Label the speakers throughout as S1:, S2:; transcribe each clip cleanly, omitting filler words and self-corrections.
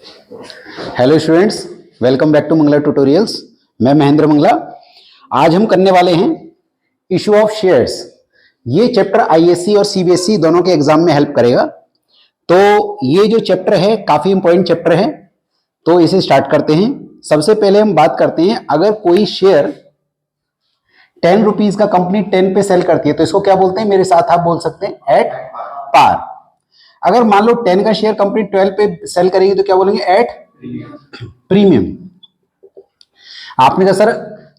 S1: Hello students, welcome back to Mangla tutorials. मैं महेंद्र मंगला। आज हम करने वाले हैं इशू ऑफ शेयर्स। ये चैप्टर आईएससी और सीबीएसई दोनों के एग्जाम में हेल्प करेगा। तो ये जो चैप्टर है काफी इंपॉर्टेंट चैप्टर है, तो इसे स्टार्ट करते हैं। सबसे पहले हम बात करते हैं, अगर कोई शेयर 10 रुपीज का कंपनी 10 पे सेल करती है तो इसको क्या बोलते हैं? मेरे साथ आप बोल सकते हैं, एट पार। अगर मान लो 10 का शेयर कंपनी 12 पे सेल करेगी तो क्या बोलेंगे? At premium. आपने कहा सर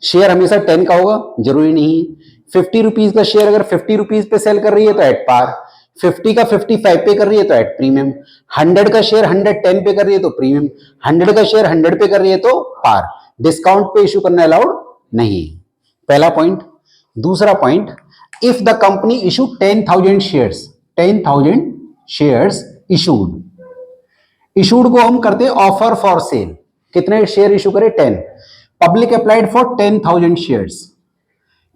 S1: शेयर हमेशा 10 का होगा, जरूरी नहीं है। 50 रुपीज का शेयर अगर 50 रुपीज पे सेल कर रही है तो एट पार, 50 का 55 पे कर रही है तो एट प्रीमियम, 100 का शेयर 110 पे कर रही है तो प्रीमियम, 100 का शेयर 100 पे कर रही है तो पार। डिस्काउंट पे इशू करना अलाउड नहीं है, पहला पॉइंट। दूसरा point, if the company issue 10,000 shares, 10,000 shares issued, issued को हम करते हैं ऑफर फॉर सेल। कितने शेयर इशू करे? 10। Public applied for 10,000 shares.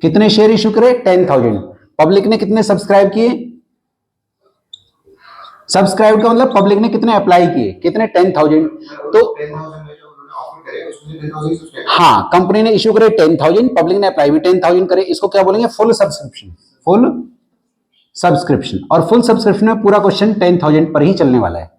S1: कितने शेयर इशू करे? 10,000। पब्लिक ने कितने सब्सक्राइब किए? सब्सक्राइब का मतलब पब्लिक ने कितने अप्लाई किए? कितने? 10,000। तो हाँ, कंपनी ने इशू करे 10,000, पब्लिक ने अप्लाई भी 10,000 करे। इसको क्या बोलेंगे? Full subscription. Full subscription. और फुल सब्सक्रिप्शन में पूरा क्वेश्चन 10,000 पर ही चलने वाला है।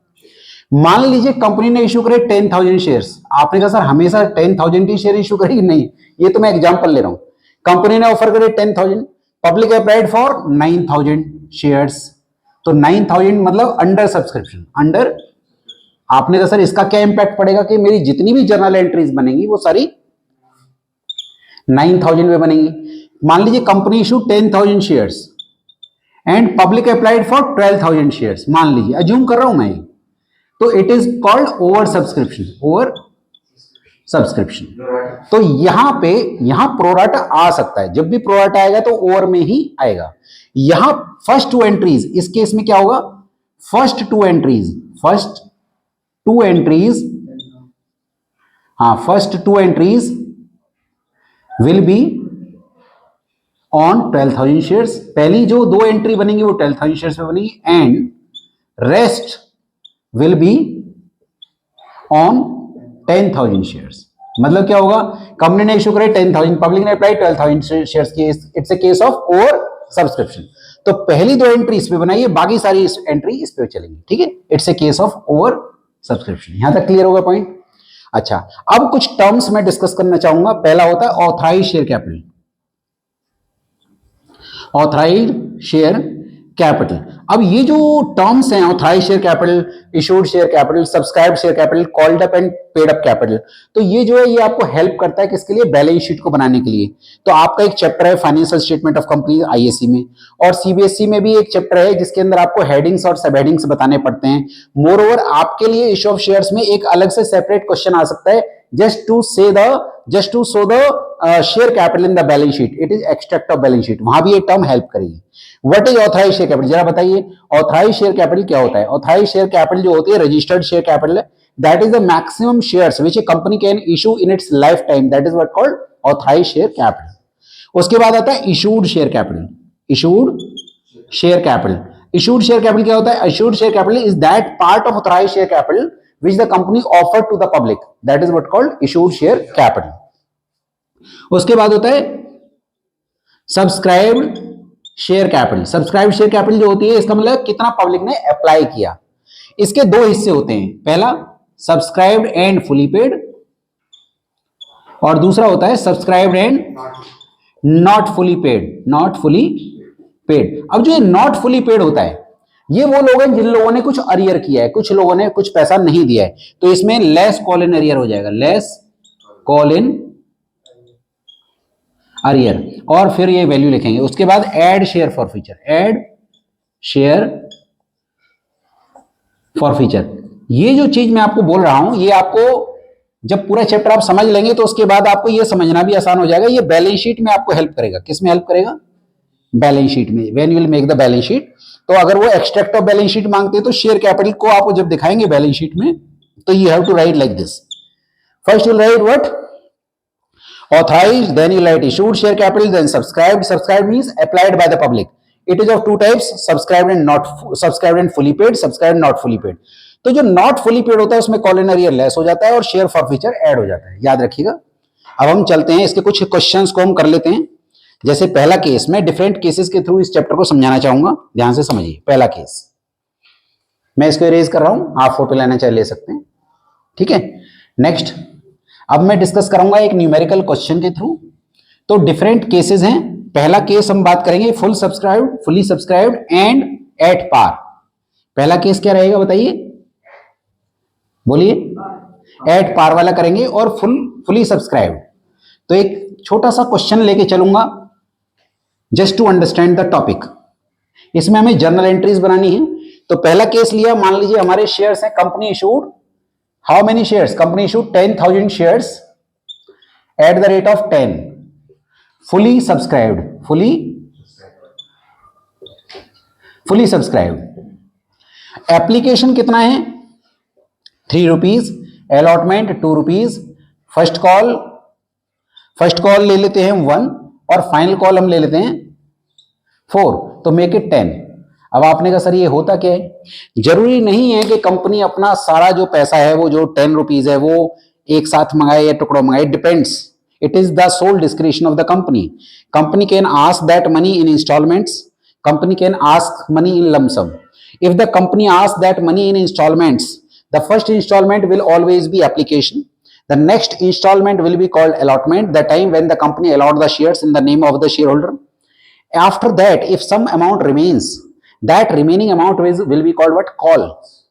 S1: मान लीजिए कंपनी ने इशू करे 10,000 शेयर्स। आपने कहा सर हमेशा 10,000 ही शेयर इशू करेगी? नहीं, ये तो मैं एग्जांपल ले रहा हूं। कंपनी ने ऑफर करे 10,000, पब्लिक अप्लाइड फॉर 9,000 शेयर्स। तो 9,000 मतलब अंडर सब्सक्रिप्शन, अंडर। आपने कहा सर इसका क्या इंपैक्ट पड़ेगा कि मेरी जितनी भी जर्नल एंट्रीज बनेंगी वो सारी 9,000 में बनेंगी। मान लीजिए company issue 10,000 shares and public applied for 12,000 shares, मान लीजिए, अज्यूम कर रहा हूं मैं, तो it is called over subscription. Over subscription. तो यहां प्रोराटा आ सकता है। जब भी प्रोराटा आएगा तो ओवर में ही आएगा। यहां फर्स्ट टू एंट्रीज, इस केस में क्या होगा? First to entries will be on 12,000 shares. पहली जो दो एंट्री बनेंगी वो 12,000 शेयर्स में बनेगी, and rest will be on 10,000 shares. मतलब क्या होगा? कंपनी ने इशू करे 10,000, पब्लिक ने अप्लाई 12,000 शेयर्स की। It's a case of over subscription. तो पहली दो एंट्री इस पे बनाइए, बाकी सारी एंट्री इस पे चलेंगी। ठीक है, it's a case of over subscription. यहां तक क्लियर होगा पॉइंट? अच्छा, अब कुछ टर्म्स मैं डिस्कस करना चाहूंगा। पहला होता है authorised share capital. Authorised share capital. अब ये जो टर्म्स हैं, authorised share capital, issued share capital, subscribed share capital, called up and paid up capital, तो ये जो है ये आपको हेल्प करता है किसके लिए? बैलेंस शीट को बनाने के लिए। तो आपका एक चैप्टर है financial statement of company ISC में, और सीबीएसई में भी एक चैप्टर है जिसके अंदर आपको हेडिंग्स और सब हेडिंग्स बताने पड़ते हैं। मोर ओवर आपके लिए इशू ऑफ शेयर्स में एक अलग से सेपरेट क्वेश्चन आ सकता है, just to show the share capital in the balance sheet. It is extract of balance sheet. वहां भी ये टर्म हेल्प करेगी। What is authorized share capital? जरा बताइए authorized share capital क्या होता है? authorized share capital जो होती है registered share capital है, that is the maximum shares which a company can issue in its lifetime. That is what called authorized share capital. उसके बाद आता है issued share capital. issued share capital. issued share capital क्या होता है? issued share capital is that part of authorized share capital which the company offered to the public. That is what called issued share capital. उसके बाद होता है subscribed share capital. Subscribed share capital जो होती है, इसका मतलब कितना पब्लिक ने अप्लाई किया। इसके दो हिस्से होते हैं, पहला सब्सक्राइब्ड एंड फुली पेड, और दूसरा होता है subscribed and not fully paid. Not fully paid. अब जो ये नॉट फुली पेड होता है, ये वो लोग हैं जिन लोगों ने कुछ अरियर किया है, कुछ लोगों ने कुछ पैसा नहीं दिया है, तो इसमें लेस कॉल इन अरियर हो जाएगा, लेस कॉल इन अरियर, और फिर ये वैल्यू लिखेंगे। उसके बाद add share for feature, add share for feature. ये जो चीज मैं आपको बोल रहा हूं, ये आपको जब पूरा चैप्टर आप समझ लेंगे तो उसके बाद आपको ये समझना भी आसान हो जाएगा। ये बैलेंस शीट में आपको हेल्प करेगा। किस में हेल्प करेगा? बैलेंस शीट में। When you will make the balance sheet, तो अगर वो एक्सट्रैक्ट ऑफ बैलेंस शीट मांगते हैं तो शेयर कैपिटल को आपको जब दिखाएंगे बैलेंस शीट में, तो you have to write like this. First you write what? authorized, then you write issued share capital, then subscribed. Subscribed means applied by the public. It is of two types, subscribed and fully paid, subscribed and not fully paid. तो जो not fully paid होता है उसमें call in arrear less हो जाता है और share forfeiture add हो जाता है, याद रखिएगा। अब हम चलते हैं इसके कुछ क्वेश्चंस को हम कर लेते हैं। जैसे पहला केस, मैं डिफरेंट केसेस के थ्रू इस चैप्टर को समझाना चाहूंगा, ध्यान से समझिए। पहला केस मैं इसको इरेज कर रहा हूं, आप फोटो लेना चाहे ले सकते हैं, ठीक है। नेक्स्ट, अब मैं डिस्कस करूंगा एक न्यूमेरिकल क्वेश्चन के थ्रू। तो डिफरेंट केसेस हैं। पहला केस हम बात करेंगे full subscribed, fully subscribed and at par. पहला केस क्या रहेगा बताइए, बोलिए। एट पार वाला करेंगे और फुली सब्सक्राइब्ड। तो एक छोटा सा क्वेश्चन लेके चलूंगा just to understand the topic. इसमें हमें जर्नल एंट्रीज बनानी है। तो पहला केस लिया, मान लीजिए हमारे शेयर्स हैं, company issued how many shares, company issued 10,000 shares at the rate of 10, fully subscribed, fully subscribed. Application कितना है, 3 rupees, allotment 2 rupees, first call ले लेते हैं 1 और फाइनल कॉल हम ले लेते हैं 4, तो मेक इट 10। अब आपने कहा सर ये होता क्या है, जरूरी नहीं है कि कंपनी अपना सारा जो पैसा है वो जो 10 रुपीज है वो एक साथ मंगाए या टुकड़ों मंगाए, depends, it is the sole description of the company. Company can ask that money in installments, company can ask money in lump sum. If the company ask that money in installments, the first installment will always be application, the next installment will be called allotment, the time when the company allot the shares in the name of the shareholder. After that, if some amount remains, that remaining amount will be called what,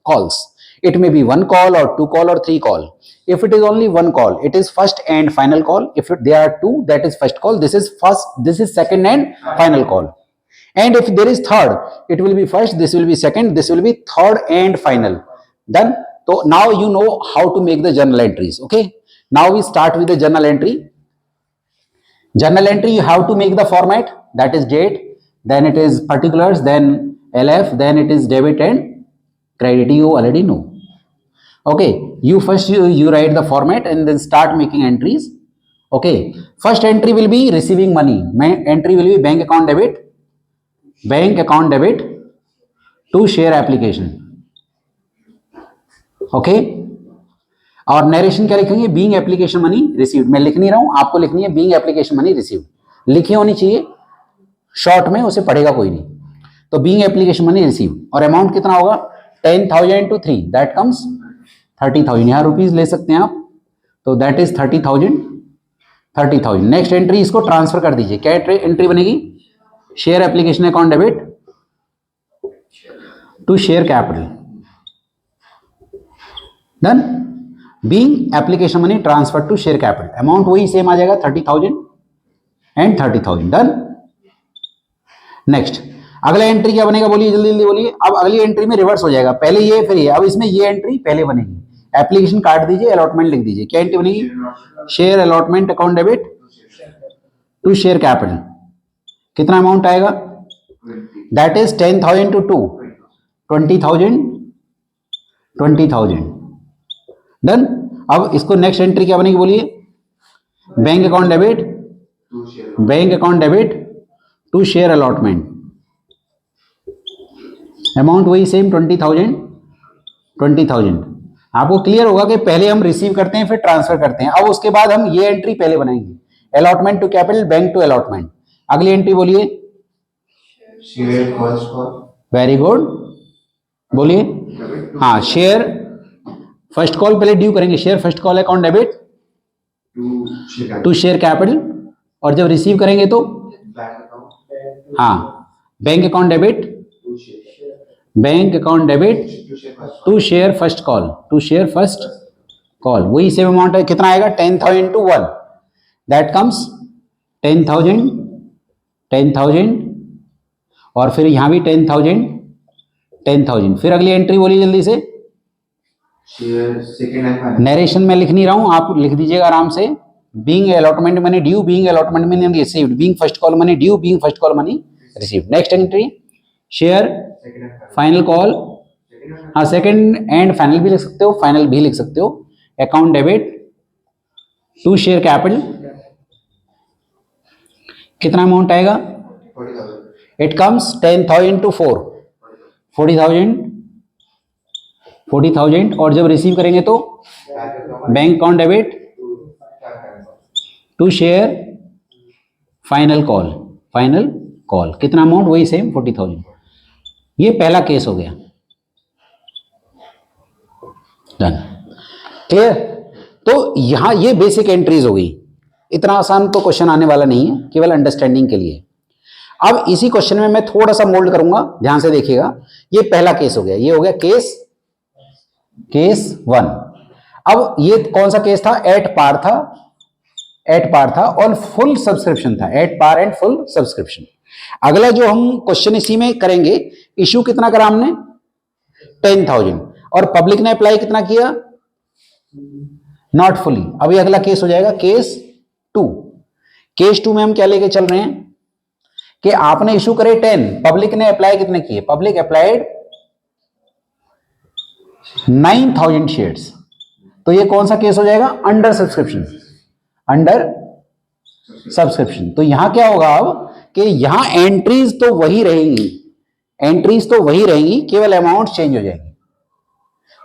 S1: calls. It may be 1 call or 2 call or 3 call. If it is only 1 call, it is first and final call. If there are 2, that is first call, this is second and final call. And if there is third, it will be first, this will be second, this will be third and final. Done. So now you know how to make the journal entries. Okay, now we start with the journal entry. Journal entry, you have to make the format, that is date, then it is particulars, then LF, then it is debit and credit. You already know. Okay, you first you write the format and then start making entries. Okay, first entry will be receiving money. My entry will be bank account debit to share application. Okay, और narration क्या लिखेंगे, being application money received. मैं लिख नहीं रहा हूं, आपको लिखनी है बीइंग एप्लीकेशन मनी रिसीव्ड, लिखी होनी चाहिए शॉर्ट में, उसे पढ़ेगा कोई नहीं। तो बीइंग एप्लीकेशन मनी रिसीव्ड, और अमाउंट कितना होगा, 10,000 to 3, दैट कम्स 30,000। यहाँ रुपीज ले सकते हैं आप, तो दैट इज 30,000। नेक्स्ट एंट्री, इसको ट्रांसफर कर दीजिए। क्या एंट्री बनेगी, share application account debit to share capital. Done, being application money transfer to share capital, amount वही सेम आ जाएगा 30,000 एंड 30,000। डन। नेक्स्ट, अगला एंट्री क्या बनेगा, बोलिए जल्दी जल्दी बोलिए। अब अगली एंट्री में रिवर्स हो जाएगा, पहले ये फिर ये, अब इसमें ये एंट्री पहले बनेगी। एप्लीकेशन काट दीजिए, अलॉटमेंट लिख दीजिए। क्या एंट्री बनेगी, share allotment account debit to share capital. कितना अमाउंट आएगा, दैट इज 10,000 to 2, 20,000। डन। अब इसको नेक्स्ट एंट्री क्या बनेगी बोलिए, bank account debit to share allotment, amount वही सेम 20,000। आपको क्लियर होगा कि पहले हम रिसीव करते हैं फिर ट्रांसफर करते हैं। अब उसके बाद हम ये एंट्री पहले बनाएंगे, allotment to capital, bank to allotment. अगली एंट्री बोलिए, share first call. Very good, बोलिए। हाँ, शेयर फर्स्ट कॉल पहले ड्यू करेंगे, share first call account debit to share capital, और जब रिसीव करेंगे तो हाँ, bank account debit to share first call, वही सेम अमाउंट है। कितना आएगा, 10,000 to 1, दैट कम्स 10,000, और फिर यहां भी 10,000। फिर अगली एंट्री बोलिए जल्दी से। नरेशन में लिख नहीं रहा हूं, आप लिख दीजिएगा आराम से। Being allotment money due, being allotment money received, being first call money due, being first call money received. Next entry, share final call, हाँ सेकंड एंड फाइनल भी लिख सकते हो, फाइनल भी लिख सकते हो, account debit to share capital. कितना अमाउंट आएगा, इट कम्स 10,000 to 4, 40,000 40,000 और जब रिसीव करेंगे तो bank account debit to share final call कितना अमाउंट, वही सेम 40,000। ये पहला केस हो गया, डन, क्लियर। तो यहां ये बेसिक एंट्रीज हो गई, इतना आसान तो क्वेश्चन आने वाला नहीं है, केवल अंडरस्टैंडिंग के लिए। अब इसी क्वेश्चन में मैं थोड़ा सा मोल्ड करूंगा, ध्यान से देखिएगा। ये पहला केस हो गया, ये हो गया केस 1। अब ये कौन सा केस था, एट पार था और फुल सब्सक्रिप्शन था, at par and full subscription. अगला जो हम क्वेश्चन इसी में करेंगे, इशू कितना करा हमने, 10,000 और पब्लिक ने अप्लाई कितना किया, नॉट फुली। अभी अगला केस हो जाएगा केस 2। केस 2 में हम क्या लेके चल रहे हैं कि आपने इशू करे 10, पब्लिक ने अप्लाई कितने किए, पब्लिक अप्लाइड 9,000 शेयर्स। तो ये कौन सा केस हो जाएगा, अंडर सब्सक्रिप्शन। तो यहां क्या होगा अब कि यहां एंट्रीज तो वही रहेंगी, केवल अमाउंट चेंज हो जाएंगी।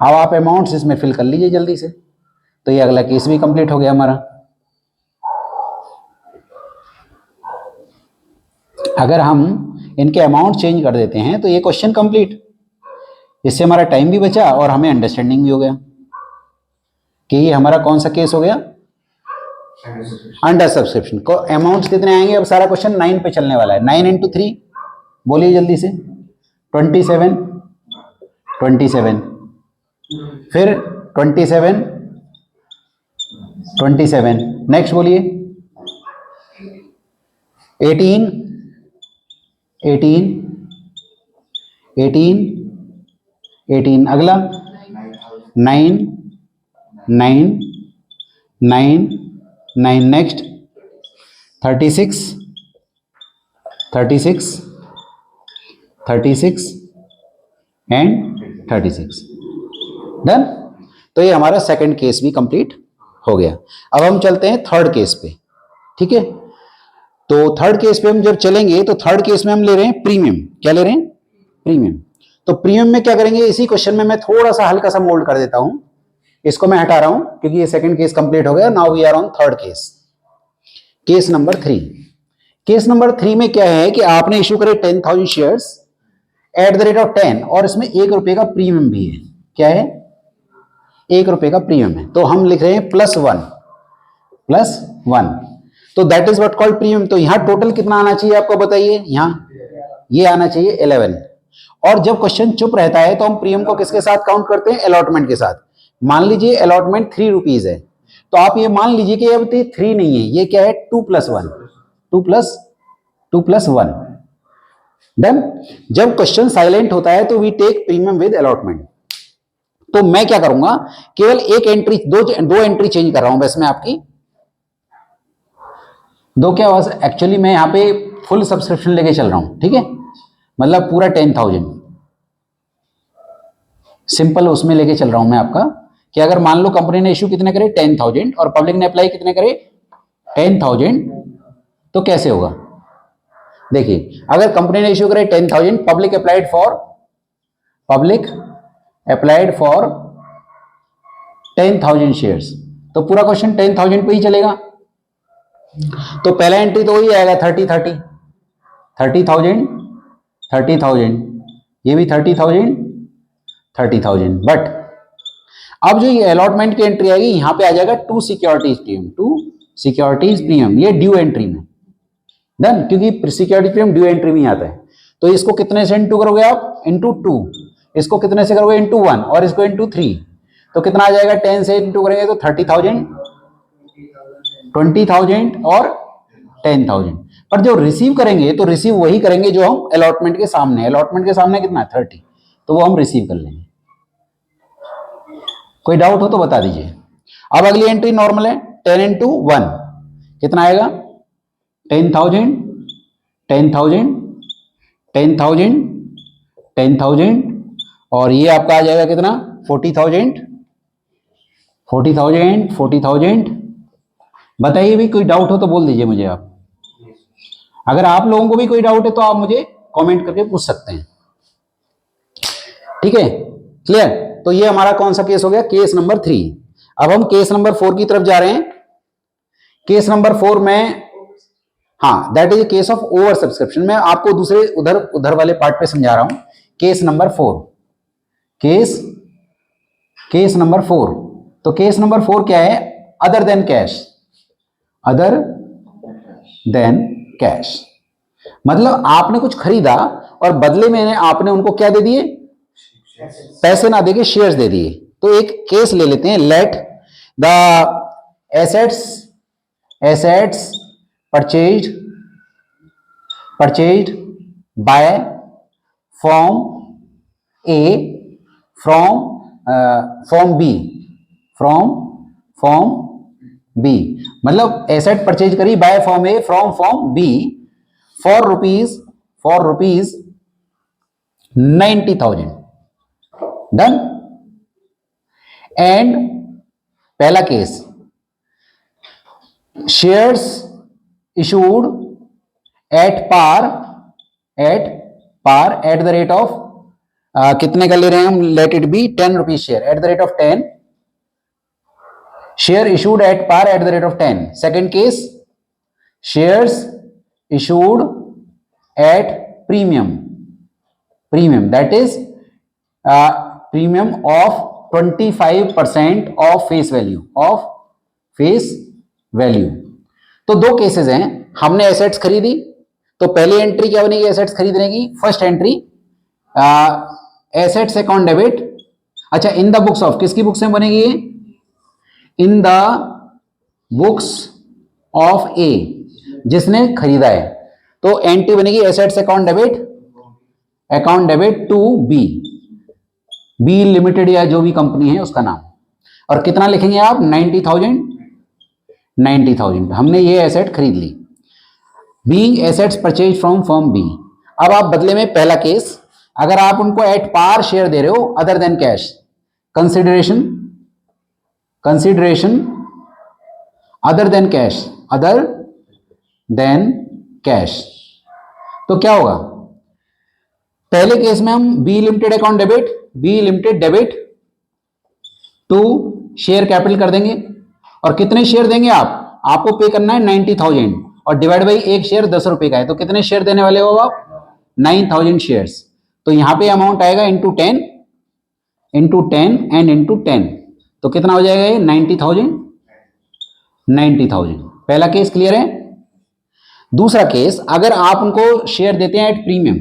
S1: अब आप अमाउंट्स इसमें फिल कर लीजिए जल्दी से। तो ये अगला केस भी कंप्लीट हो गया हमारा। अगर हम इनके अमाउंट चेंज कर देते हैं तो ये क्वेश्चन कंप्लीट, इससे हमारा टाइम भी बचा और हमें अंडरस्टैंडिंग भी हो गया कि ये हमारा कौन सा केस हो गया, अंडर सब्सक्रिप्शन। को अमाउंट्स कितने आएंगे, अब सारा क्वेश्चन 9 पे चलने वाला है। 9 इंटू 3 बोलिए जल्दी से, 27, फिर 27, नेक्स्ट बोलिए 18, 18, अगला 9, नेक्स्ट 36 एंड 36, डन। तो ये हमारा सेकंड केस भी कंप्लीट हो गया। अब हम चलते हैं थर्ड केस पे, ठीक है। तो थर्ड केस पे हम जब चलेंगे तो थर्ड केस में हम ले रहे हैं प्रीमियम। क्या ले रहे हैं, प्रीमियम। तो प्रीमियम में क्या करेंगे, इसी क्वेश्चन में मैं थोड़ा सा हल्का सा मोल्ड कर देता हूं, इसको मैं हटा रहा हूं क्योंकि ये सेकंड केस कंप्लीट हो गया। Now we are on third case number 3। Case number 3 में क्या है कि आपने इशू करे 10,000 shares at the rate of 10 और इसमें 1 रुपए का प्रीमियम भी है। क्या है, 1 रुपए का प्रीमियम है। तो हम लिख रहे हैं +1, तो that is what called premium. तो यहां टोटल कितना आना चाहिए आपको बताइए, यहां ये आना चाहिए 11। और जब क्वेश्चन चुप रहता है तो हम प्रीमियम को किसके साथ काउंट करते हैं, अलॉटमेंट के साथ। मान लीजिए अलॉटमेंट 3 रुपीज है, तो आप ये मान लीजिए कि अब 3 नहीं है, ये क्या है 2 + 1, डन। जब क्वेश्चन साइलेंट होता है तो we take premium with allotment. तो मैं क्या करूंगा, केवल एक एंट्री, दो एंट्री चेंज कर रहा हूं बस मैं आपकी। दो क्या हुआ, एक्चुअली मैं यहां पे फुल सब्सक्रिप्शन लेके चल रहा हूं, ठीक है, मतलब पूरा 10,000 सिंपल उसमें लेके चल रहा हूं मैं आपका कि अगर मान लो कंपनी ने इशू कितने करे 10,000 और पब्लिक ने अप्लाई कितने करे 10,000, तो कैसे होगा देखिए। अगर कंपनी ने इशू करे 10,000, पब्लिक अप्लाइड फॉर 10,000 शेयर्स, तो पूरा क्वेश्चन 10,000 पे ही चलेगा। तो पहला एंट्री तो वही आएगा 30,000, ये भी 30,000, बट अब जो ये अलॉटमेंट की एंट्री आएगी यहां पे आ जाएगा 2 सिक्योरिटीज प्रीमियम, ये ड्यू एंट्री में, डन, क्योंकि सिक्योरिटी प्रीमियम ड्यू एंट्री में आता है। तो इसको कितने से इंटू करोगे आप, इंटू 2, इसको कितने से करोगे इंटू 1 और इसको इंटू 3, तो कितना आ जाएगा, 10 से इंटू करेंगे तो 30,000, 20,000 और 10,000। पर जो रिसीव करेंगे तो रिसीव वही करेंगे जो हम अलॉटमेंट के सामने कितना है 30, तो वो हम रिसीव कर लेंगे। कोई डाउट हो तो बता दीजिए। अब अगली एंट्री नॉर्मल है, 10 इंटू 1 कितना आएगा, 10,000 और ये आपका आ जाएगा कितना 40,000। बताइए भी, कोई डाउट हो तो बोल दीजिए मुझे आप। अगर आप लोगों को भी कोई डाउट है तो आप मुझे कमेंट करके पूछ सकते हैं, ठीक है, क्लियर। तो ये हमारा कौन सा केस हो गया, केस नंबर 3। अब हम केस नंबर 4 की तरफ जा रहे हैं। केस नंबर 4 में, हाँ, that is case of over subscription. मैं आपको दूसरे उधर वाले पार्ट पे समझा रहा हूं। Case number 4, case number 4। तो केस नंबर 4 क्या है, other than cash, other than cash. मतलब आपने कुछ खरीदा और बदले में आपने उनको क्या दे दिए, पैसे ना देके शेयर्स दे दिए। तो एक केस ले लेते हैं, let the assets purchased by firm A from B, मतलब एसेट परचेज करी by firm A from B for rupees 90,000। Done. And पहला case, shares issued at par at the rate of, कितने का ले रहे हैं हम, let it be 10 rupees share, at the rate of 10, share issued at par at the rate of 10। Second case, shares issued at premium, that is premium of 25% of face value. तो दो cases हैं। हमने assets खरीदी, तो पहली entry क्या बनेगी assets खरीदने की, first entry assets account debit. अच्छा, इन द बुक्स ऑफ, किसकी बुक्स में बनेगी ये, in the books of A, जिसने खरीदा है। तो एंट्री बनेगी assets account debit to B limited या जो भी कंपनी है उसका नाम। और कितना लिखेंगे आप, 90,000। हमने ये एसेट खरीद ली, being assets purchase from firm B. अब आप बदले में पहला केस, अगर आप उनको एट पार शेयर दे रहे हो other than cash, consideration other than cash, तो क्या होगा, पहले केस में हम B limited debit to share capital कर देंगे। और कितने शेयर देंगे आपको पे करना है 90,000 और डिवाइड बाई एक शेयर 10 रुपए का है, तो कितने शेयर देने वाले हो आप, 9,000 शेयर्स। तो यहां पे अमाउंट आएगा इंटू 10 एंड इंटू 10, तो कितना हो जाएगा ये 90,000। पहला केस क्लियर है। दूसरा केस, अगर आप उनको शेयर देते हैं एट प्रीमियम,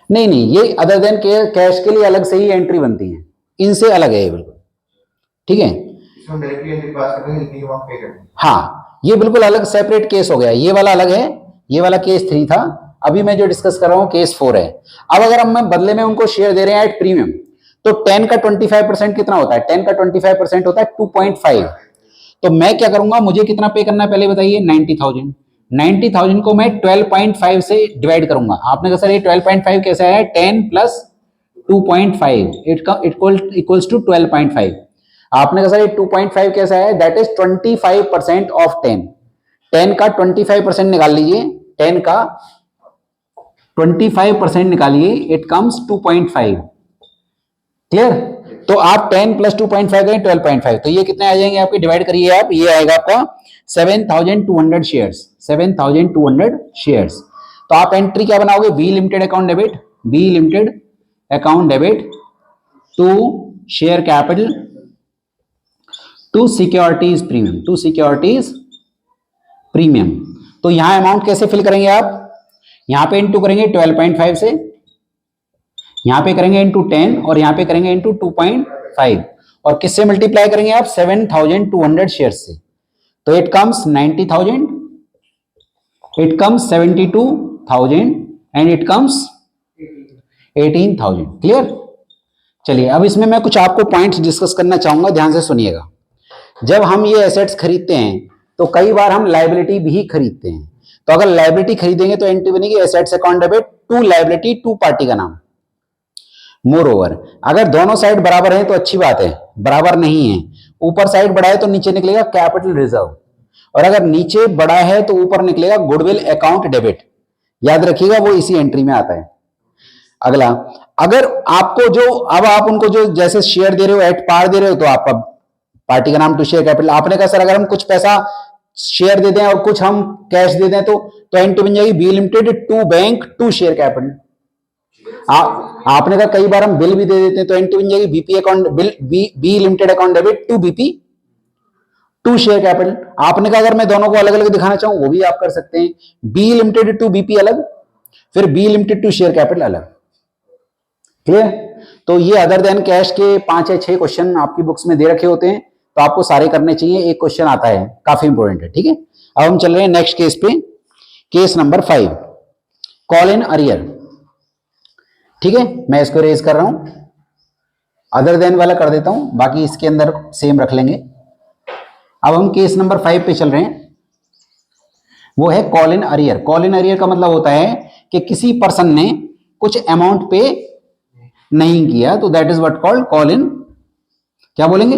S1: नहीं, ये अदर देन कैश के लिए अलग से ही एंट्री बनती है, इनसे अलग है ये बिल्कुल, ठीक है। हाँ, ये बिल्कुल अलग सेपरेट केस हो गया, ये वाला अलग है, ये वाला केस 3 था। अभी मैं जो डिस्कस कर रहा हूं केस 4 है। अब अगर हम बदले में उनको शेयर दे रहे हैं एट प्रीमियम, तो 10 का 25% कितना होता है, 10 का 25% होता है 2.5। तो मैं क्या करूंगा, मुझे कितना पे करना है पहले बताइए, 90,000 को मैं 12.5 से डिवाइड करूंगा। आपने कहा सर ये 12.5 कैसे है, 10 प्लस 2.5 इक्वल्स टू 12.5। आपने कहा सर ये 2.5 कैसा है, दैट इज 25% ऑफ 10 का 25% निकाल लीजिए, 10 का 25% निकालिए, इट कम्स 2.5। क्लियर। तो आप 10 प्लस 2.5 करें 12.5, तो ये कितने आ जाएंगे आपके, डिवाइड करिए आप, ये आएगा आपका 7,200 शेयर्स। तो आप एंट्री क्या बनाओगे, B limited account debit to share capital to securities premium. तो यहां अमाउंट कैसे फिल करेंगे आप, यहां पे इंटू करेंगे 12.5 से, यहां पे करेंगे इंटू 10 और यहां पे करेंगे इंटू 2.5 और किससे मल्टीप्लाई करेंगे आप, 7,200 शेयर से। तो it comes 90,000, it comes 72,000 and it comes 18,000। Clear. चलिए अब इसमें मैं कुछ आपको पॉइंट्स डिस्कस करना चाहूंगा, ध्यान से सुनिएगा। जब हम ये एसेट्स खरीदते हैं तो कई बार हम लायबिलिटी भी खरीदते हैं। तो अगर लायबिलिटी खरीदेंगे तो एंट्री बनेगी assets account debit to liability to party का नाम। मोर ओवर, अगर दोनों साइड बराबर हैं तो अच्छी बात है, बराबर नहीं है, ऊपर साइड बड़ा है तो नीचे निकलेगा कैपिटल रिजर्व, और अगर नीचे बड़ा है तो ऊपर निकलेगा गुडविल अकाउंट डेबिट। याद रखिएगा वो इसी एंट्री में आता है। अगला, अगर आपको जो, अब आप उनको जो जैसे शेयर दे रहे हो, एट पार दे रहे हो, तो आपका पार्टी का नाम टू शेयर कैपिटल। आपने कहा सर अगर हम कुछ पैसा शेयर दे दें और कुछ हम कैश दे दें तो एंट्री बन जाएगी B limited to bank to share capital. आपने कहा कई बार हम बिल भी दे देते हैं, तो एंट्री बन जाएगी BP account bill, B limited account debit to BP to share capital. आपने कहा अगर मैं दोनों को अलग अलग दिखाना चाहूं वो भी आप कर सकते हैं, बी लिमिटेड टू बीपी अलग, फिर B limited to share capital अलग। क्लियर? तो ये अदर देन कैश के 5 या 6 क्वेश्चन आपकी बुक्स में दे रखे होते हैं, तो आपको सारे करने चाहिए। एक क्वेश्चन आता है, काफी इंपॉर्टेंट है। ठीक है, अब हम चल रहे हैं नेक्स्ट केस पे, case number 5, call in arrear. ठीक है, मैं इसको रेज कर रहा हूं, अदर देन वाला कर देता हूं, बाकी इसके अंदर सेम रख लेंगे। अब हम केस नंबर 5 पे चल रहे हैं, वो है call in arrear. Call in arrear का मतलब होता है कि किसी पर्सन ने कुछ अमाउंट पे नहीं किया, तो that is what called call in, क्या बोलेंगे?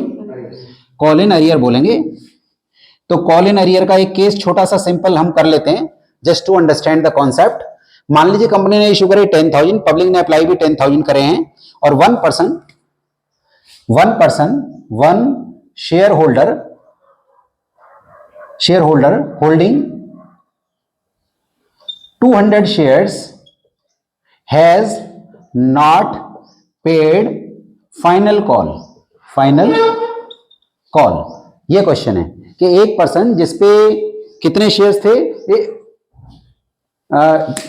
S1: कॉल इन अरियर बोलेंगे। तो कॉल इन अरियर का एक केस छोटा सा सिंपल हम कर लेते हैं, just to understand the concept. मान लीजिए कंपनी ने इशू करे 10,000, पब्लिक ने अप्लाई भी 10,000 करे हैं, और one share holder holding 200 shares has not paid final call। ये क्वेश्चन है कि एक पर्सन जिसपे कितने शेयर्स थे,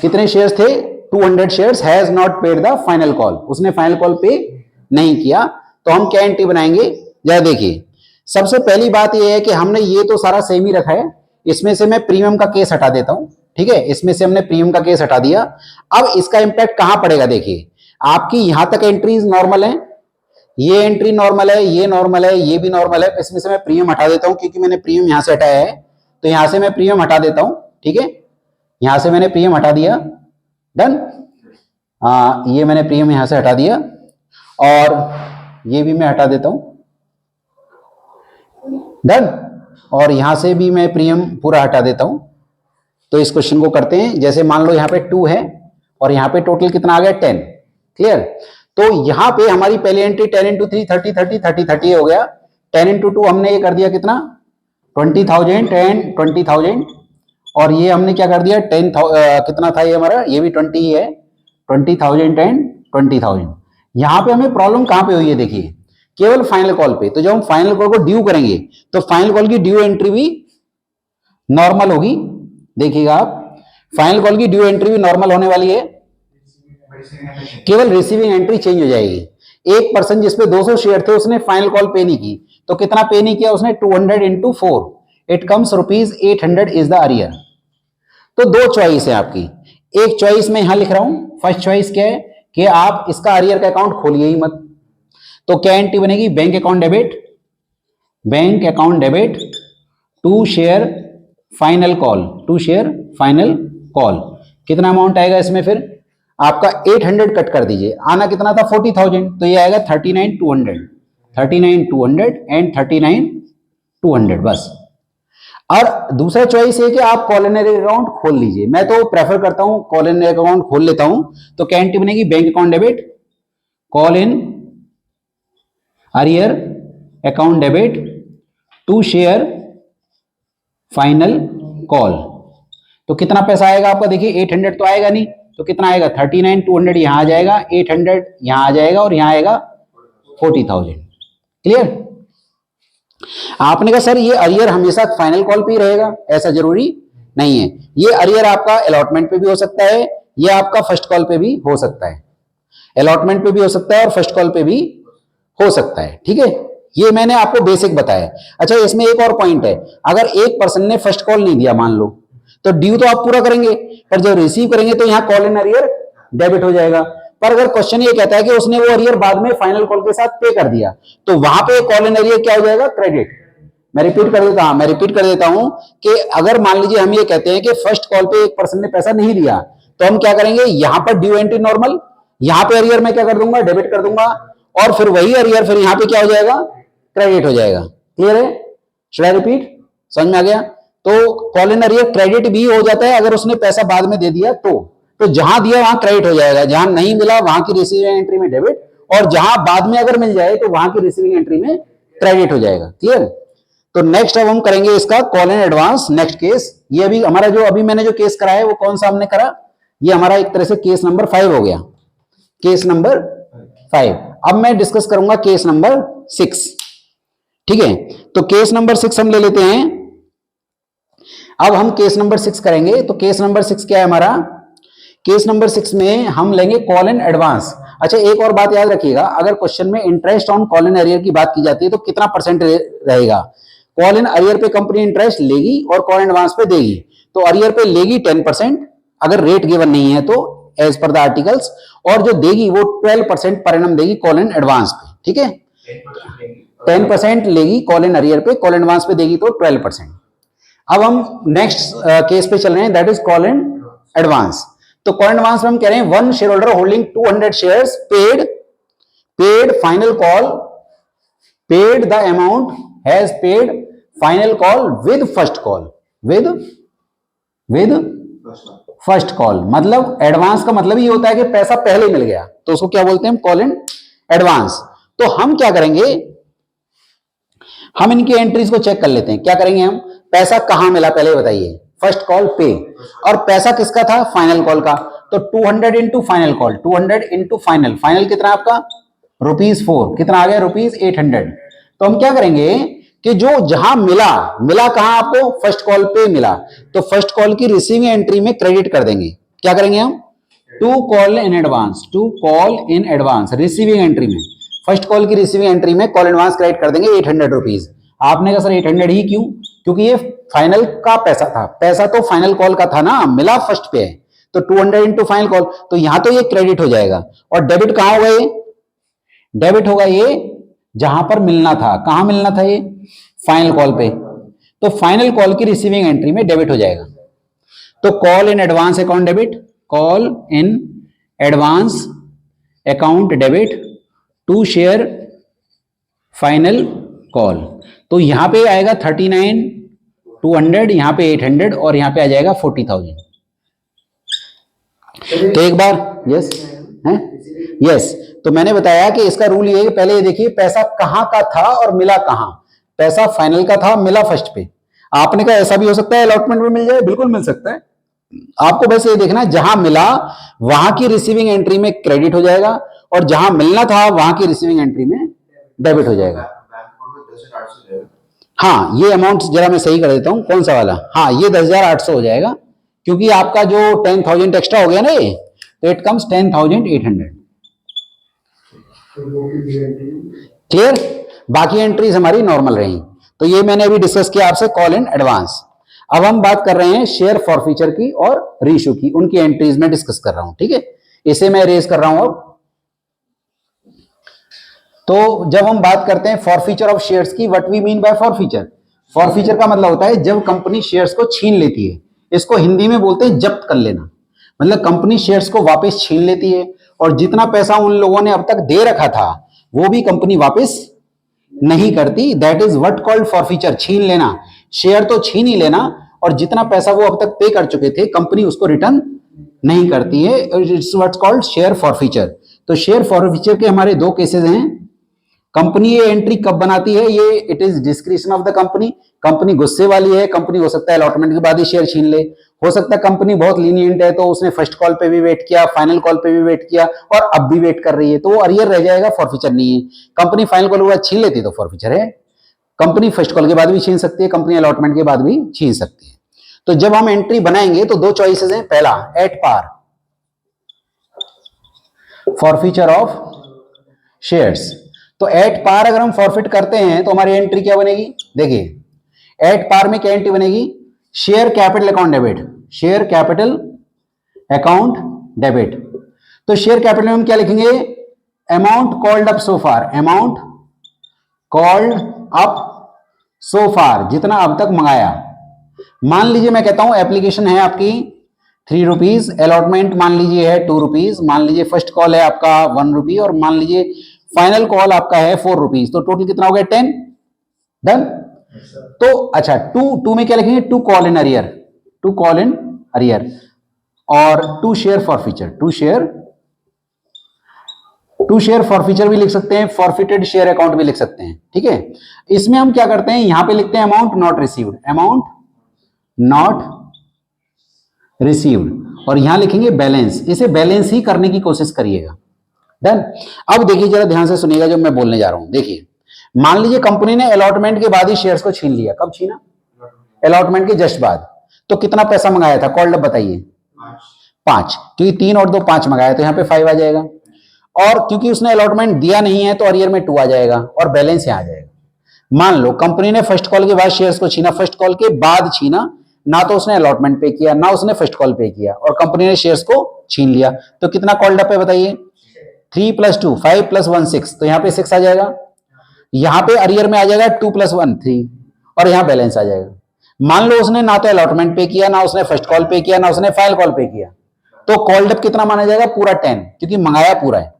S1: कितने शेयर्स थे, 200 shares, has not paid the final call, उसने फाइनल कॉल पे नहीं किया, तो हम क्या एंट्री बनाएंगे? जरा देखिए, सबसे पहली बात यह है कि हमने ये तो सारा सेम ही रखा है, इसमें से मैं प्रीमियम का केस हटा देता हूं। ठीक है, इसमें से हमने प्रीमियम का केस हटा दिया। अब इसका इंपैक्ट कहां पड़ेगा? देखिए, आपकी यहां तक एंट्रीज नॉर्मल है, ये एंट्री नॉर्मल है, ये नॉर्मल है, ये भी नॉर्मल है। इसमें से मैं प्रीमियम हटा देता हूं, क्योंकि मैंने प्रीमियम यहां से हटाया है, तो यहां से मैं प्रीमियम हटा देता हूं। ठीक है, यहां से मैंने प्रीमियम हटा दिया, डन। ये मैंने प्रीमियम यहां से हटा दिया, और ये भी मैं हटा देता हूं, डन। और यहां से भी मैं प्रीमियम पूरा हटा देता हूं। तो इस क्वेश्चन को करते हैं, जैसे मान लो यहां पे 2 है और यहां पे टोटल कितना आ गया 10। क्लियर? तो यहां पे हमारी पहली एंट्री 10 इंटू 3 30 30 30 30 हो गया। 10 इंटू 2 हमने ये कर दिया कितना, 20,000 एंड 20,000, और ये हमने क्या कर दिया 10, कितना था ये हमारा, ये भी 20 ही है, 20,000 एंड 20,000। यहां पे हमें प्रॉब्लम कहां पे हुई है? देखिए, केवल फाइनल कॉल पे। तो जब हम फाइनल कॉल को ड्यू करेंगे, तो फाइनल कॉल की ड्यू एंट्री भी नॉर्मल होगी। देखिएगा आप, फाइनल कॉल की ड्यू एंट्री भी नॉर्मल होने वाली है, केवल रिसीविंग एंट्री चेंज हो जाएगी। एक पर्सन जिसपे 200 शेयर थे, उसने फाइनल कॉल पे नहीं की, तो कितना पे नहीं किया उसने? 200 into 4, it comes ₹800 is the arrear. तो 2 चॉइस है आपकी। एक चॉइस मैं यहां लिख रहा हूं, फर्स्ट चॉइस क्या है कि आप इसका अरियर का अकाउंट खोलिए ही मत। तो क्या एंट्री बनेगी? Bank account debit to share final call. कितना अमाउंट आएगा इसमें? फिर आपका 800 कट कर दीजिए, आना कितना था 40,000, तो ये आएगा 39,200 एंड 39,200 बस। और दूसरा चॉइस है कि आप कॉलिनरी अकाउंट खोल लीजिए। मैं तो प्रेफर करता हूं कॉलिनरी अकाउंट खोल लेता हूं। तो क्या एंट्री बनेगी? Bank account debit call in arrear account debit to share final call. तो कितना पैसा आएगा आपका? देखिए 800 तो आएगा नहीं, तो कितना आएगा? 39,200 यहां आ जाएगा, 800 यहां आ जाएगा, और यहां आएगा 40,000। क्लियर? आपने कहा सर ये अरियर हमेशा फाइनल कॉल पे ही रहेगा, ऐसा जरूरी नहीं है। ये अरियर आपका अलॉटमेंट पे भी हो सकता है, ये आपका फर्स्ट कॉल पे भी हो सकता है। अलॉटमेंट पे भी हो सकता है और फर्स्ट कॉल पे भी हो सकता है। ठीक है, ये मैंने आपको बेसिक बताया। अच्छा, इसमें एक और पॉइंट है, अगर एक पर्सन ने फर्स्ट कॉल नहीं दिया मान लो, तो ड्यू तो आप पूरा करेंगे, पर जब रिसीव करेंगे तो यहां कॉल इन अरियर डेबिट हो जाएगा। पर अगर क्वेश्चन ये कहता है कि उसने वो अरियर बाद में फाइनल कॉल के साथ पे कर दिया, तो वहां पे कॉल इन अरियर क्या हो जाएगा? क्रेडिट। मैं रिपीट कर देता हूं कि अगर मान लीजिए हम ये कहते हैं कि फर्स्ट कॉल पे एक पर्सन ने पैसा नहीं दिया, तो हम क्या करेंगे? यहां पर ड्यू एंट्री नॉर्मल, यहां पे अरियर में क्या कर दूंगा? डेबिट कर दूंगा, और फिर वही अरियर फिर यहां पे क्या हो जाएगा? क्रेडिट हो जाएगा। क्लियर है? Should I repeat? समझ में आ गया? तो कॉल इन अरियर क्रेडिट भी हो जाता है अगर उसने पैसा बाद में दे दिया तो। तो जहां दिया वहां क्रेडिट हो जाएगा, जहां नहीं मिला वहां की रिसीविंग एंट्री में डेबिट, और जहां बाद में अगर मिल जाए तो वहां की रिसीविंग एंट्री में क्रेडिट हो जाएगा। क्लियर? तो नेक्स्ट अब हम करेंगे इसका call in advance next case. ये अभी हमारा जो अभी मैंने जो केस करा है वो कौन सा हमने करा, ये हमारा एक तरह से केस नंबर 5 हो गया, केस नंबर 5। अब मैं डिस्कस करूंगा केस नंबर 6। ठीक है, तो केस नंबर 6 हम ले लेते हैं। अब हम केस नंबर 6 करेंगे। तो केस नंबर 6 क्या है हमारा, केस नंबर 6 में हम लेंगे कॉल इन एडवांस। अच्छा, एक और बात याद रखिएगा, अगर क्वेश्चन में interest on call in arrear की बात की जाती है तो कितना परसेंट रहेगा। कॉल इन अरियर पे कंपनी इंटरेस्ट लेगी और कॉल इन एडवांस पे देगी। तो अरियर पे लेगी 10% अगर रेट गिवन नहीं है तो एज पर द आर्टिकल्स, और जो देगी वो 12% पर एनम देगी कॉल इन एडवांस पे। ठीक है, 10% लेगी कॉल इन अरियर पे, कॉल इन एडवांस पे देगी तो 12%। अब हम नेक्स्ट केस पे चल रहे हैं, that is call in advance. तो कॉल इन एडवांस में हम कह रहे हैं one share holder holding 200 shares paid final call, paid the amount has paid final call with first call, with first call. मतलब एडवांस का मतलब ये होता है कि पैसा पहले मिल गया, तो उसको क्या बोलते हैं, कॉल इन एडवांस। तो हम क्या करेंगे, हम इनकी एंट्रीज को चेक कर लेते हैं। क्या करेंगे हम, पैसा कहां मिला पहले बताइए, फर्स्ट कॉल पे, और पैसा किसका था, फाइनल कॉल का। तो 200 into final call, 200 into final, final कितना आपका ₹4, कितना आ गया ₹800। तो हम क्या करेंगे कि जो जहां मिला कहां आपको, फर्स्ट कॉल पे मिला, तो फर्स्ट कॉल की रिसीविंग एंट्री में क्रेडिट कर देंगे। क्या करेंगे हम, to call in advance receiving entry में, फर्स्ट कॉल की रिसीविंग एंट्री में कॉल एडवांस क्रेडिट कर देंगे ₹800। आपने कहा सर 800 ही क्यों, क्योंकि ये फाइनल का पैसा था, पैसा तो फाइनल कॉल का था ना, मिला फर्स्ट पे है, तो 200 इंटू फाइनल कॉल, तो यहां तो ये क्रेडिट हो जाएगा। और डेबिट कहां होगा, ये डेबिट होगा ये जहां पर मिलना था, कहां मिलना था, ये फाइनल कॉल पे, तो फाइनल कॉल की रिसीविंग एंट्री में डेबिट हो जाएगा। तो call in advance account debit, call in advance account debit to share final call. तो यहां पे आएगा 39,200, यहां पे 800, और यहां पे आ जाएगा 40,000। तो एक बार यस है, यस। तो मैंने बताया कि इसका रूल ये है, पहले ये देखिए पैसा कहां का था और मिला कहां। पैसा फाइनल का था, मिला फर्स्ट पे। आपने कहा ऐसा भी हो सकता है अलॉटमेंट में मिल जाए, बिल्कुल मिल सकता है। आपको बस ये देखना है जहां मिला वहां की रिसीविंग एंट्री में क्रेडिट हो जाएगा, और जहां मिलना था वहां की रिसीविंग एंट्री में डेबिट हो जाएगा। हाँ, ये अमाउंट जरा मैं सही कर देता हूं, कौन सा वाला, हाँ ये 10,800 हो जाएगा, क्योंकि आपका जो 10,000 एक्स्ट्रा हो गया ना ये, तो इट कम्स 10,800। क्लियर? बाकी एंट्रीज हमारी नॉर्मल रही। तो ये मैंने अभी डिस्कस किया आपसे कॉल इन एडवांस। अब हम बात कर रहे हैं शेयर फॉरफीचर की और रीइश्यू की, उनकी एंट्रीज में डिस्कस कर रहा हूं। ठीक है, इसे मैं रेज कर रहा हूं अब। तो जब हम बात करते हैं फॉरफीचर ऑफ शेयर्स की, what we mean by forfeiture, forfeiture का मतलब होता है जब कंपनी शेयर्स को छीन लेती है, इसको हिंदी में बोलते हैं जब्त कर लेना। मतलब कंपनी शेयर्स को वापस छीन लेती है, और जितना पैसा उन लोगों ने अब तक दे रखा था वो भी कंपनी वापस नहीं करती। That is what called forfeiture, छीन लेना। शेयर तो छीन ही लेना, और जितना पैसा वो अब तक पे कर चुके थे कंपनी उसको रिटर्न नहीं करती है। It's what's called share forfeiture. तो शेयर फॉरफीचर के हमारे दो केसेस हैं। कंपनी ये एंट्री कब बनाती है, ये it is description of the company. Company गुस्से वाली है, कंपनी हो सकता है अलॉटमेंट के बाद ही शेयर छीन ले, हो सकता है कंपनी बहुत लीनियंट है तो उसने फर्स्ट कॉल पे भी वेट किया, फाइनल कॉल पे भी वेट किया, और अब भी वेट कर रही है, तो वो अरियर रह जाएगा, फॉरफीचर नहीं है। कंपनी फाइनल कॉल के बाद छीन लेती तो फॉरफीचर है। कंपनी फर्स्ट कॉल के बाद भी छीन सकती है, कंपनी अलॉटमेंट के बाद भी छीन सकती है। तो जब हम एंट्री बनाएंगे तो दो चॉइसेस हैं। पहला at par, forfeiture of shares. तो एट पार अगर हम फॉरफिट करते हैं तो हमारी एंट्री क्या बनेगी, देखिए एट पार में क्या एंट्री बनेगी, share capital account debit, share capital account debit. तो शेयर कैपिटल में हम क्या लिखेंगे, अमाउंट कॉल्ड अप सो फार, अमाउंट कॉल्ड अप सो फार, जितना अब तक मंगाया। मान लीजिए मैं कहता हूं एप्लीकेशन है आपकी ₹3, अलॉटमेंट मान लीजिए है ₹2, मान लीजिए फर्स्ट कॉल है आपका ₹1, और मान लीजिए फाइनल कॉल आपका है ₹4, तो टोटल कितना हो गया 10। डन। तो अच्छा टू में क्या लिखेंगे, to call in arrear, to call in arrear, और to share forfeiture, to share forfeiture भी लिख सकते हैं, फॉरफिटेड शेयर अकाउंट भी लिख सकते हैं। ठीक है, इसमें हम क्या करते हैं, यहां पे लिखते हैं amount not received, amount not received, और यहां लिखेंगे बैलेंस, इसे बैलेंस ही करने की कोशिश करिएगा। डन। अब देखिए जरा ध्यान से सुनिएगा जो मैं बोलने जा रहा हूं। देखिए मान लीजिए कंपनी ने अलॉटमेंट के बाद ही शेयर्स को छीन लिया। कब छीना? अलॉटमेंट के जस्ट बाद। तो कितना पैसा मंगाया था? कॉल्ड अप बताइए। 5, क्योंकि 3 और 2 5 मंगाया तो यहाँ पे 5 आ जाएगा, और क्योंकि उसने अलॉटमेंट दिया नहीं है तो अरियर में 2 आ जाएगा और बैलेंस यहाँ आ जाएगा। मान लो कंपनी ने फर्स्ट कॉल के बाद शेयर्स को छीना, फर्स्ट कॉल के बाद छीना, ना तो उसने अलॉटमेंट पे किया ना उसने फर्स्ट कॉल पे किया, और कंपनी ने शेयर्स को छीन लिया, तो कितना कॉल्ड अप है बताइए? 3 + 2 5 + 1 6, तो यहाँ पे 6 आ जाएगा, यहाँ पे अरियर में आ जाएगा 2 + 1 3, और यहाँ बैलेंस आ जाएगा। मान लो उसने ना तो अलॉटमेंट पे किया ना उसने फर्स्ट कॉल पे किया ना उसने फाइनल कॉल पे किया, तो कॉल्ड अप कितना माना जाएगा? पूरा 10, क्योंकि मंगाया पूरा है,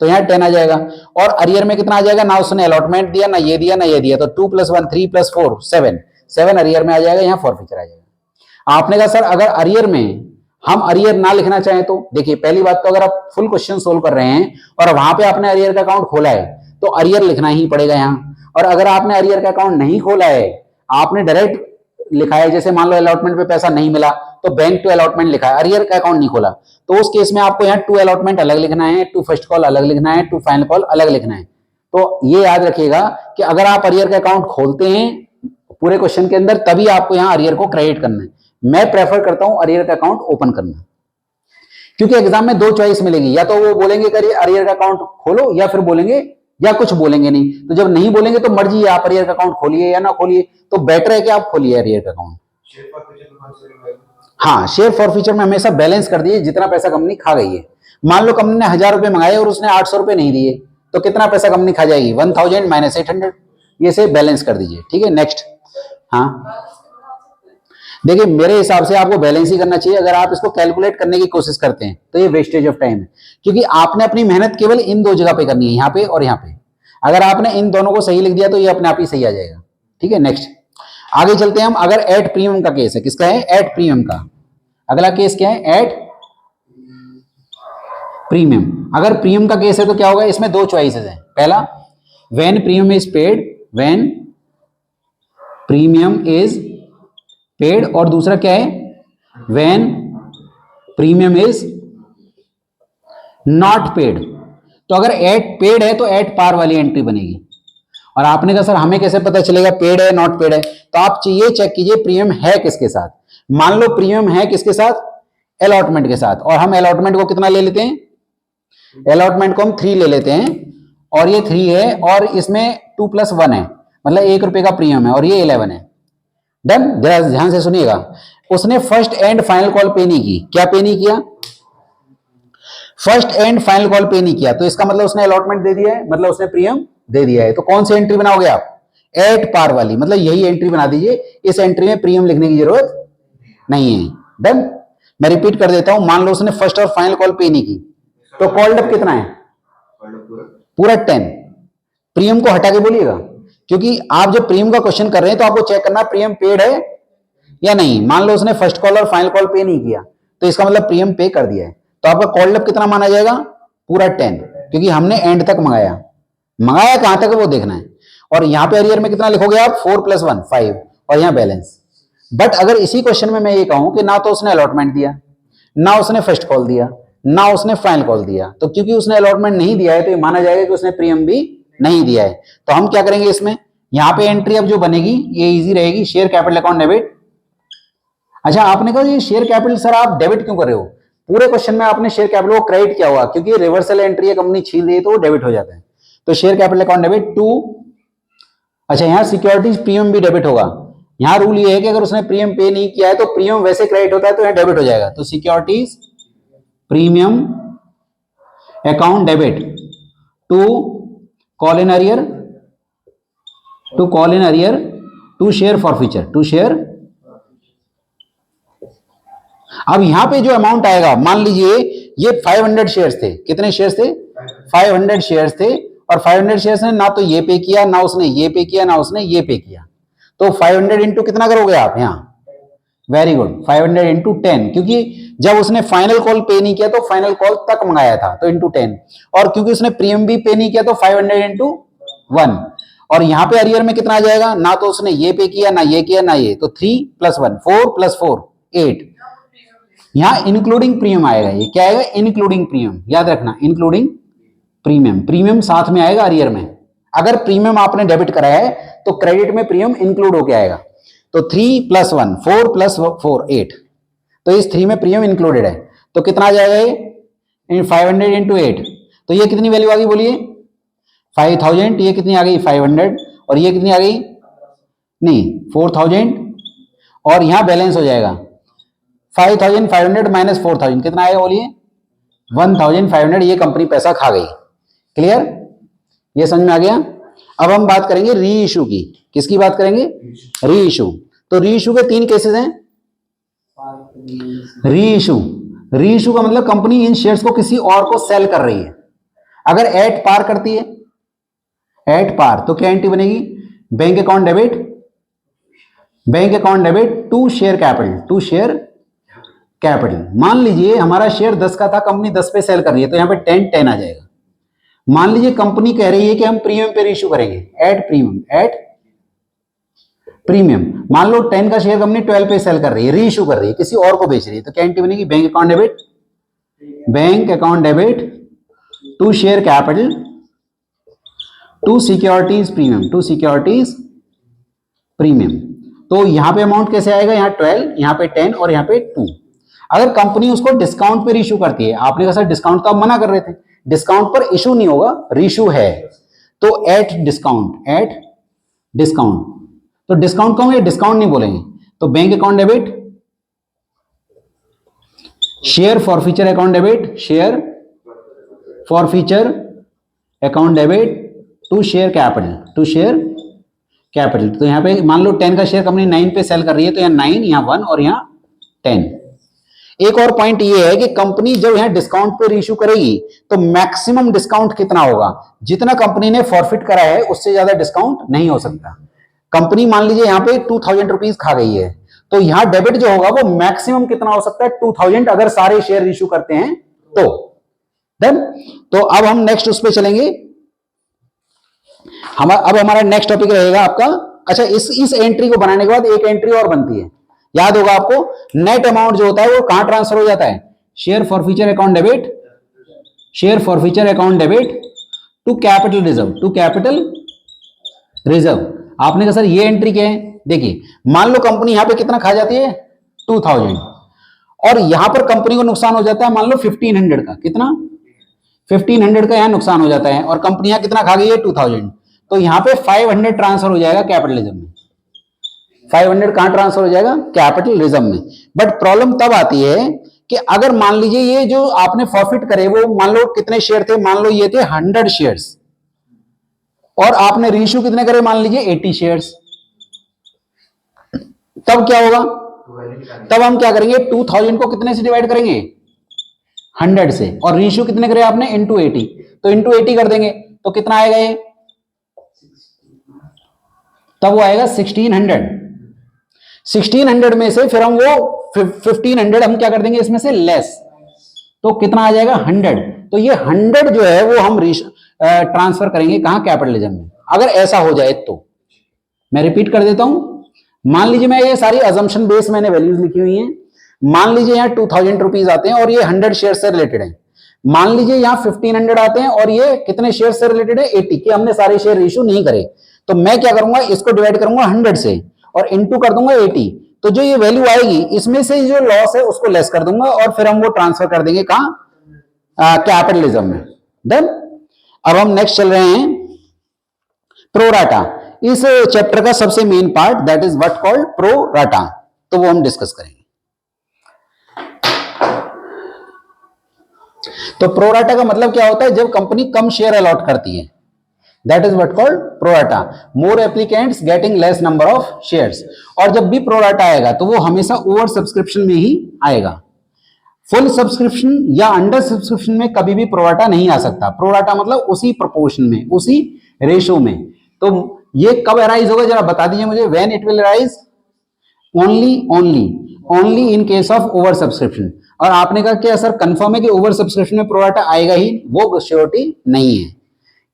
S1: तो यहाँ 10 आ जाएगा। और अरियर में कितना आ जाएगा? ना उसने अलॉटमेंट दिया ना ये दिया ना ये दिया, तो 2 + 1 3 + 4 7 अरियर में आ जाएगा, यहाँ फॉरफीचर आ जाएगा। आपने कहा सर अगर अरियर में हम अरियर ना लिखना चाहें तो देखिए पहली बात तो अगर आप फुल क्वेश्चन सोल्व कर रहे हैं और वहां पे आपने अरियर का अकाउंट खोला है तो अरियर लिखना ही पड़ेगा यहाँ, और अगर आपने अरियर का अकाउंट नहीं खोला है, आपने डायरेक्ट लिखा है, जैसे मान लो अलॉटमेंट पे पैसा नहीं मिला तो बैंक टू अलॉटमेंट लिखा है, अरियर का अकाउंट नहीं खोला, तो उस केस में आपको यहाँ टू अलॉटमेंट अलग लिखना है, टू फर्स्ट कॉल अलग लिखना है, टू फाइनल कॉल अलग लिखना है। तो ये याद रखिएगा कि अगर आप अरियर का अकाउंट खोलते हैं पूरे क्वेश्चन के अंदर तभी आपको यहाँ अरियर को क्रेडिट करना है। मैं प्रेफर करता हूं अरियर का अकाउंट ओपन करना, क्योंकि एग्जाम में 2 चॉइस मिलेगी, या तो वो बोलेंगे कि अरियर का अकाउंट खोलो, या फिर बोलेंगे या कुछ बोलेंगे नहीं। तो जब नहीं बोलेंगे तो मर्जी है, आप अरियर का अकाउंट खोलिए या ना खोलिए, तो बेटर है कि आप खोलिए अरियर का अकाउंट। हाँ, शेयर फॉरफीचर में हमेशा बैलेंस कर दीजिए जितना पैसा कंपनी खा गई है। मान लो कंपनी ने 1000 रुपए मंगाए और उसने 800 रुपए नहीं दिए, तो कितना पैसा कंपनी खा जाएगी? 1000 - 800, ये से बैलेंस कर दीजिए। ठीक है, नेक्स्ट। हाँ देखिए मेरे हिसाब से आपको बैलेंस ही करना चाहिए। अगर आप इसको कैलकुलेट करने की कोशिश करते हैं तो ये वेस्टेज ऑफ टाइम है, क्योंकि आपने अपनी मेहनत केवल इन 2 जगह पे करनी है, यहाँ पे और यहाँ पे। अगर आपने इन दोनों को सही लिख दिया तो ये अपने आप ही सही आ जाएगा। ठीक है, नेक्स्ट आगे चलते हैं हम। अगर एट प्रीमियम का केस है, किसका है? एट प्रीमियम का। अगला केस क्या है? At premium. अगर प्रीमियम का केस है तो क्या होगा? इसमें 2 चॉइसेस हैं। पहला, when premium is paid, when premium is paid, और दूसरा क्या है? When premium is not paid. तो अगर एट पेड है तो एट पार वाली एंट्री बनेगी। और आपने कहा सर हमें कैसे पता चलेगा पेड है नॉट पेड है? तो आप ये चेक कीजिए प्रीमियम है किसके साथ। मान लो प्रीमियम है किसके साथ? अलॉटमेंट के साथ, और हम अलॉटमेंट को कितना ले लेते हैं? अलॉटमेंट को हम 3 ले लेते हैं, और ये 3 है और इसमें 2 + 1 है, मतलब 1 रुपए का प्रीमियम है, और ये 11 है। डन। जरा ध्यान से सुनिएगा, उसने फर्स्ट एंड फाइनल कॉल पे नहीं की। क्या पे नहीं किया? फर्स्ट एंड फाइनल कॉल पे नहीं किया, तो इसका मतलब उसने अलॉटमेंट दे दिया है, मतलब उसने प्रीमियम दे दिया है। तो कौन सी एंट्री बनाओगे आप? एट पार वाली, मतलब यही एंट्री बना दीजिए। इस एंट्री में प्रीमियम लिखने की जरूरत नहीं है। डन। मैं रिपीट कर देता हूं, मान लो उसने फर्स्ट और फाइनल कॉल पे नहीं की, तो कॉल्ड अप कितना है? पूरा 10। प्रीमियम को हटा के बोलिएगा, क्योंकि आप जब प्रीमियम का क्वेश्चन कर रहे हैं तो आपको चेक करना प्रीमियम पेड है या नहीं। मान लो उसने फर्स्ट कॉल और फाइनल कॉल पे नहीं किया, तो इसका मतलब प्रीमियम पे कर दिया है, तो आपका कॉल्ड अप कितना माना जाएगा? पूरा 10, क्योंकि हमने एंड तक मंगाया। मंगाया कहां तक है वो देखना है। और यहां पे अरियर में कितना लिखोगे आप? 4 + 1 5, और यहां बैलेंस। बट अगर इसी क्वेश्चन में मैं ये कहूं कि ना तो उसने अलॉटमेंट दिया, ना उसने फर्स्ट कॉल दिया, ना उसने फाइनल कॉल दिया, तो क्योंकि उसने अलॉटमेंट नहीं दिया है तो ये माना जाएगा कि उसने प्रीमियम भी नहीं दिया है। तो हम क्या करेंगे इसमें? यहां पे एंट्री अब जो बनेगी ये इजी रहेगी, शेयर कैपिटल अकाउंट डेबिट। अच्छा, आपने कहा ये शेयर कैपिटल सर आप डेबिट क्यों कर रहे हो? पूरे क्वेश्चन में आपने शेयर कैपिटल को क्रेडिट किया हुआ, क्योंकि रिवर्सल एंट्री है, कंपनी छीन रही है तो वो डेबिट हो जाता है। तो share capital account debit to. अच्छा, यहां सिक्योरिटीज प्रीमियम भी डेबिट होगा। यहां रूल ये है कि अगर उसने प्रीमियम पे नहीं किया है तो प्रीमियम वैसे क्रेडिट होता है, तो यहां डेबिट हो जाएगा। तो securities premium account debit to call in arrear, to call in arrear, to share forfeiture, to share. अब यहां पे जो अमाउंट आएगा, मान लीजिए ये 500 शेयर्स थे। कितने शेयर्स थे? 500 शेयर्स थे, और 500 शेयर्स ने ना तो ये पे किया, ना उसने ये पे किया, ना उसने ये पे किया। तो 500 इंटू कितना करोगे आप? यहां वेरी गुड, 500 इंटू 10, क्योंकि जब उसने फाइनल कॉल पे नहीं किया तो फाइनल कॉल तक मंगाया था तो इंटू 10, और क्योंकि उसने प्रीमियम भी पे नहीं किया तो 500 इंटू 1, और यहां पे अरियर में कितना आ जाएगा, ना तो उसने ये पे किया ना ये किया ना ये, तो 3 + 1 4 + 4 8, यहां इंक्लूडिंग प्रीमियम आएगा। ये क्या आएगा, इंक्लूडिंग प्रीमियम, याद रखना इंक्लूडिंग प्रीमियम, प्रीमियम साथ में आएगा अरियर में। अगर प्रीमियम आपने डेबिट कराया है तो क्रेडिट में प्रीमियम इंक्लूड होके आएगा। तो 3 + 1 4 + 4 8, तो इस 3 में प्रीमियम इंक्लूडेड है, तो कितना आ जाएगा ये 500 इंटू 8, तो ये कितनी वैल्यू आ गई बोलिए 5000, ये कितनी आ गई 500, और ये कितनी आ गई नहीं 4000, और यहां बैलेंस हो जाएगा 5500 माइनस 4000 कितना आएगा बोलिए 1500, ये कंपनी पैसा खा गई। क्लियर, ये समझ में आ गया। अब हम बात करेंगे री इशू की। किसकी बात करेंगे, री इशू। तो री इशू के 3 केसेस हैं। री इशू, री इशू का मतलब कंपनी इन शेयर्स को किसी और को सेल कर रही है। अगर एट पार करती है, एट पार, तो क्या एंट्री बनेगी, bank account debit, bank account debit to share capital, to share capital. मान लीजिए हमारा शेयर 10 का था, कंपनी 10 पे सेल कर रही है, तो यहां पे 10 आ जाएगा। मान लीजिए कंपनी कह रही है कि हम प्रीमियम पे इशू करेंगे, एट प्रीमियम, एट प्रीमियम। मान लो 10 का शेयर कंपनी 12 पे सेल कर रही है, री इशू कर रही है, किसी और को बेच रही है, तो क्या एंट्री बनेगी, bank account debit, bank account debit to share capital to securities premium, to securities premium. तो यहां पे अमाउंट कैसे आएगा, यहां 12, यहां पे 10 और यहां पे 2। अगर कंपनी उसको डिस्काउंट पर इशू करती है, आपने कहा सर डिस्काउंट तो आप मना कर रहे थे, डिस्काउंट पर इशू नहीं होगा, रीशू है, तो एट डिस्काउंट, एट डिस्काउंट। तो डिस्काउंट कहोगे, डिस्काउंट नहीं बोलेंगे, तो bank account debit, share forfeiture account debit, share forfeiture account debit to share capital, to share capital. तो यहां पे मान लो 10 का शेयर कंपनी 9 पे सेल कर रही है, तो यहां 9, यहां 1 और यहां 10। एक और पॉइंट ये है कि कंपनी जब यहां डिस्काउंट पे इशू करेगी तो मैक्सिमम डिस्काउंट कितना होगा, जितना कंपनी ने फॉरफिट करा है उससे ज्यादा डिस्काउंट नहीं हो सकता। कंपनी मान लीजिए यहां पे 2000 रुपीज खा गई है, तो यहां डेबिट जो होगा वो मैक्सिमम कितना हो सकता है 2000, अगर सारे शेयर इशू करते हैं तो। डन। तो अब हम नेक्स्ट उस पर चलेंगे। अब हमारा नेक्स्ट टॉपिक रहेगा आपका, अच्छा इस एंट्री को बनाने के बाद एक एंट्री और बनती है, याद होगा आपको, नेट अमाउंट जो होता है वो कहां ट्रांसफर हो जाता है, share forfeiture account debit, share forfeiture account debit to capital reserve, to capital reserve. आपने कहा सर ये एंट्री क्या है, देखिए मान लो कंपनी यहां पे कितना खा जाती है 2000, और यहां पर कंपनी को नुकसान हो जाता है मान लो 1500 का, कितना 1500 का यहां नुकसान हो जाता है, और कंपनी यहां कितना खा गई है 2000, तो यहां पे 500 ट्रांसफर हो जाएगा कैपिटलिज्म में, 500 कहां ट्रांसफर हो जाएगा कैपिटलिज्म में। बट प्रॉब्लम तब आती है कि अगर मान लीजिए ये जो आपने फॉरफिट करे वो मान लो कितने शेयर थे, मान लो ये थे 100 शेयर्स, और आपने रीइश्यू कितने करे, मान लीजिए 80 शेयर्स, तब क्या होगा, तब हम क्या करेंगे 2000 को कितने से डिवाइड करेंगे 100 से, और रीइश्यू कितने करे आपने इंटू 80, तो इंटू 80 कर देंगे, तो कितना आएगा ये, तब वो आएगा 1600 में से फिर हम वो 1500 हम क्या कर देंगे इसमें से लेस, तो कितना आ जाएगा 100। तो ये 100 जो है वो हम ट्रांसफर करेंगे कहां कैपिटलिज्म में, अगर ऐसा हो जाए तो। मैं रिपीट कर देता हूं, मान लीजिए मैं ये सारी अजम्पशन बेस मैंने वैल्यूज लिखी हुई हैं, मान लीजिए यहां 2000 रुपीज आते हैं और ये 100 शेयर से रिलेटेड है, मान लीजिए यहां 1500 आते हैं और ये कितने शेयर से रिलेटेड है 80 के, हमने सारे शेयर इशू नहीं करे, तो मैं क्या करूंगा इसको डिवाइड करूंगा 100 से और इनटू कर दूंगा 80, तो जो ये वैल्यू आएगी इसमें से जो लॉस है उसको लेस कर दूंगा और फिर हम वो ट्रांसफर कर देंगे कहां कैपिटलिज्म में। डन। अब हम नेक्स्ट चल रहे हैं प्रोराटा, इस चैप्टर का सबसे main part, that is what called pro rata, तो वो हम डिस्कस करेंगे। तो प्रोराटा का मतलब क्या होता है, जब कंपनी कम शेयर अलॉट करती है, that is what called pro rata, more applicants getting less number of shares. और जब भी प्रोराटा आएगा तो वो हमेशा ओवर सब्सक्रिप्शन में ही आएगा, फुल सब्सक्रिप्शन या अंडर सब्सक्रिप्शन में कभी भी प्रोराटा नहीं आ सकता। प्रोराटा मतलब उसी प्रोपोर्शन में, उसी रेशो में। तो ये कब अराइज होगा जरा बता दीजिए मुझे, when it will arise, only in case of over subscription. और आपने कहा कि सर कंफर्म है कि ओवर सब्सक्रिप्शन में प्रोराटा आएगा ही, वो श्योरिटी नहीं है।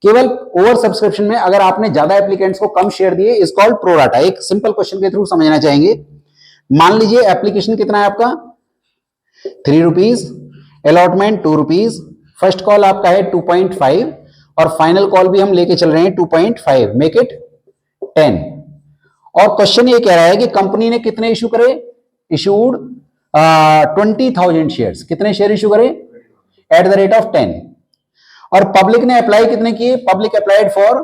S1: केवल ओवर सब्सक्रिप्शन में अगर आपने ज्यादा एप्लीकेंट्स को कम शेयर दिए इज कॉल्ड प्रोराटा। एक सिंपल क्वेश्चन के थ्रू समझना चाहेंगे। मान लीजिए एप्लीकेशन कितना है आपका 3 rupees, allotment 2 rupees, first call आपका है 2.5 और फाइनल कॉल भी हम लेके चल रहे हैं 2.5, मेक इट 10। और क्वेश्चन ये कह रहा है कि कंपनी ने कितने इशू करे, इशूड 20,000 शेयर्स, कितने शेयर इशू करे एट द रेट ऑफ 10। और पब्लिक ने अप्लाई कितने किए, public applied for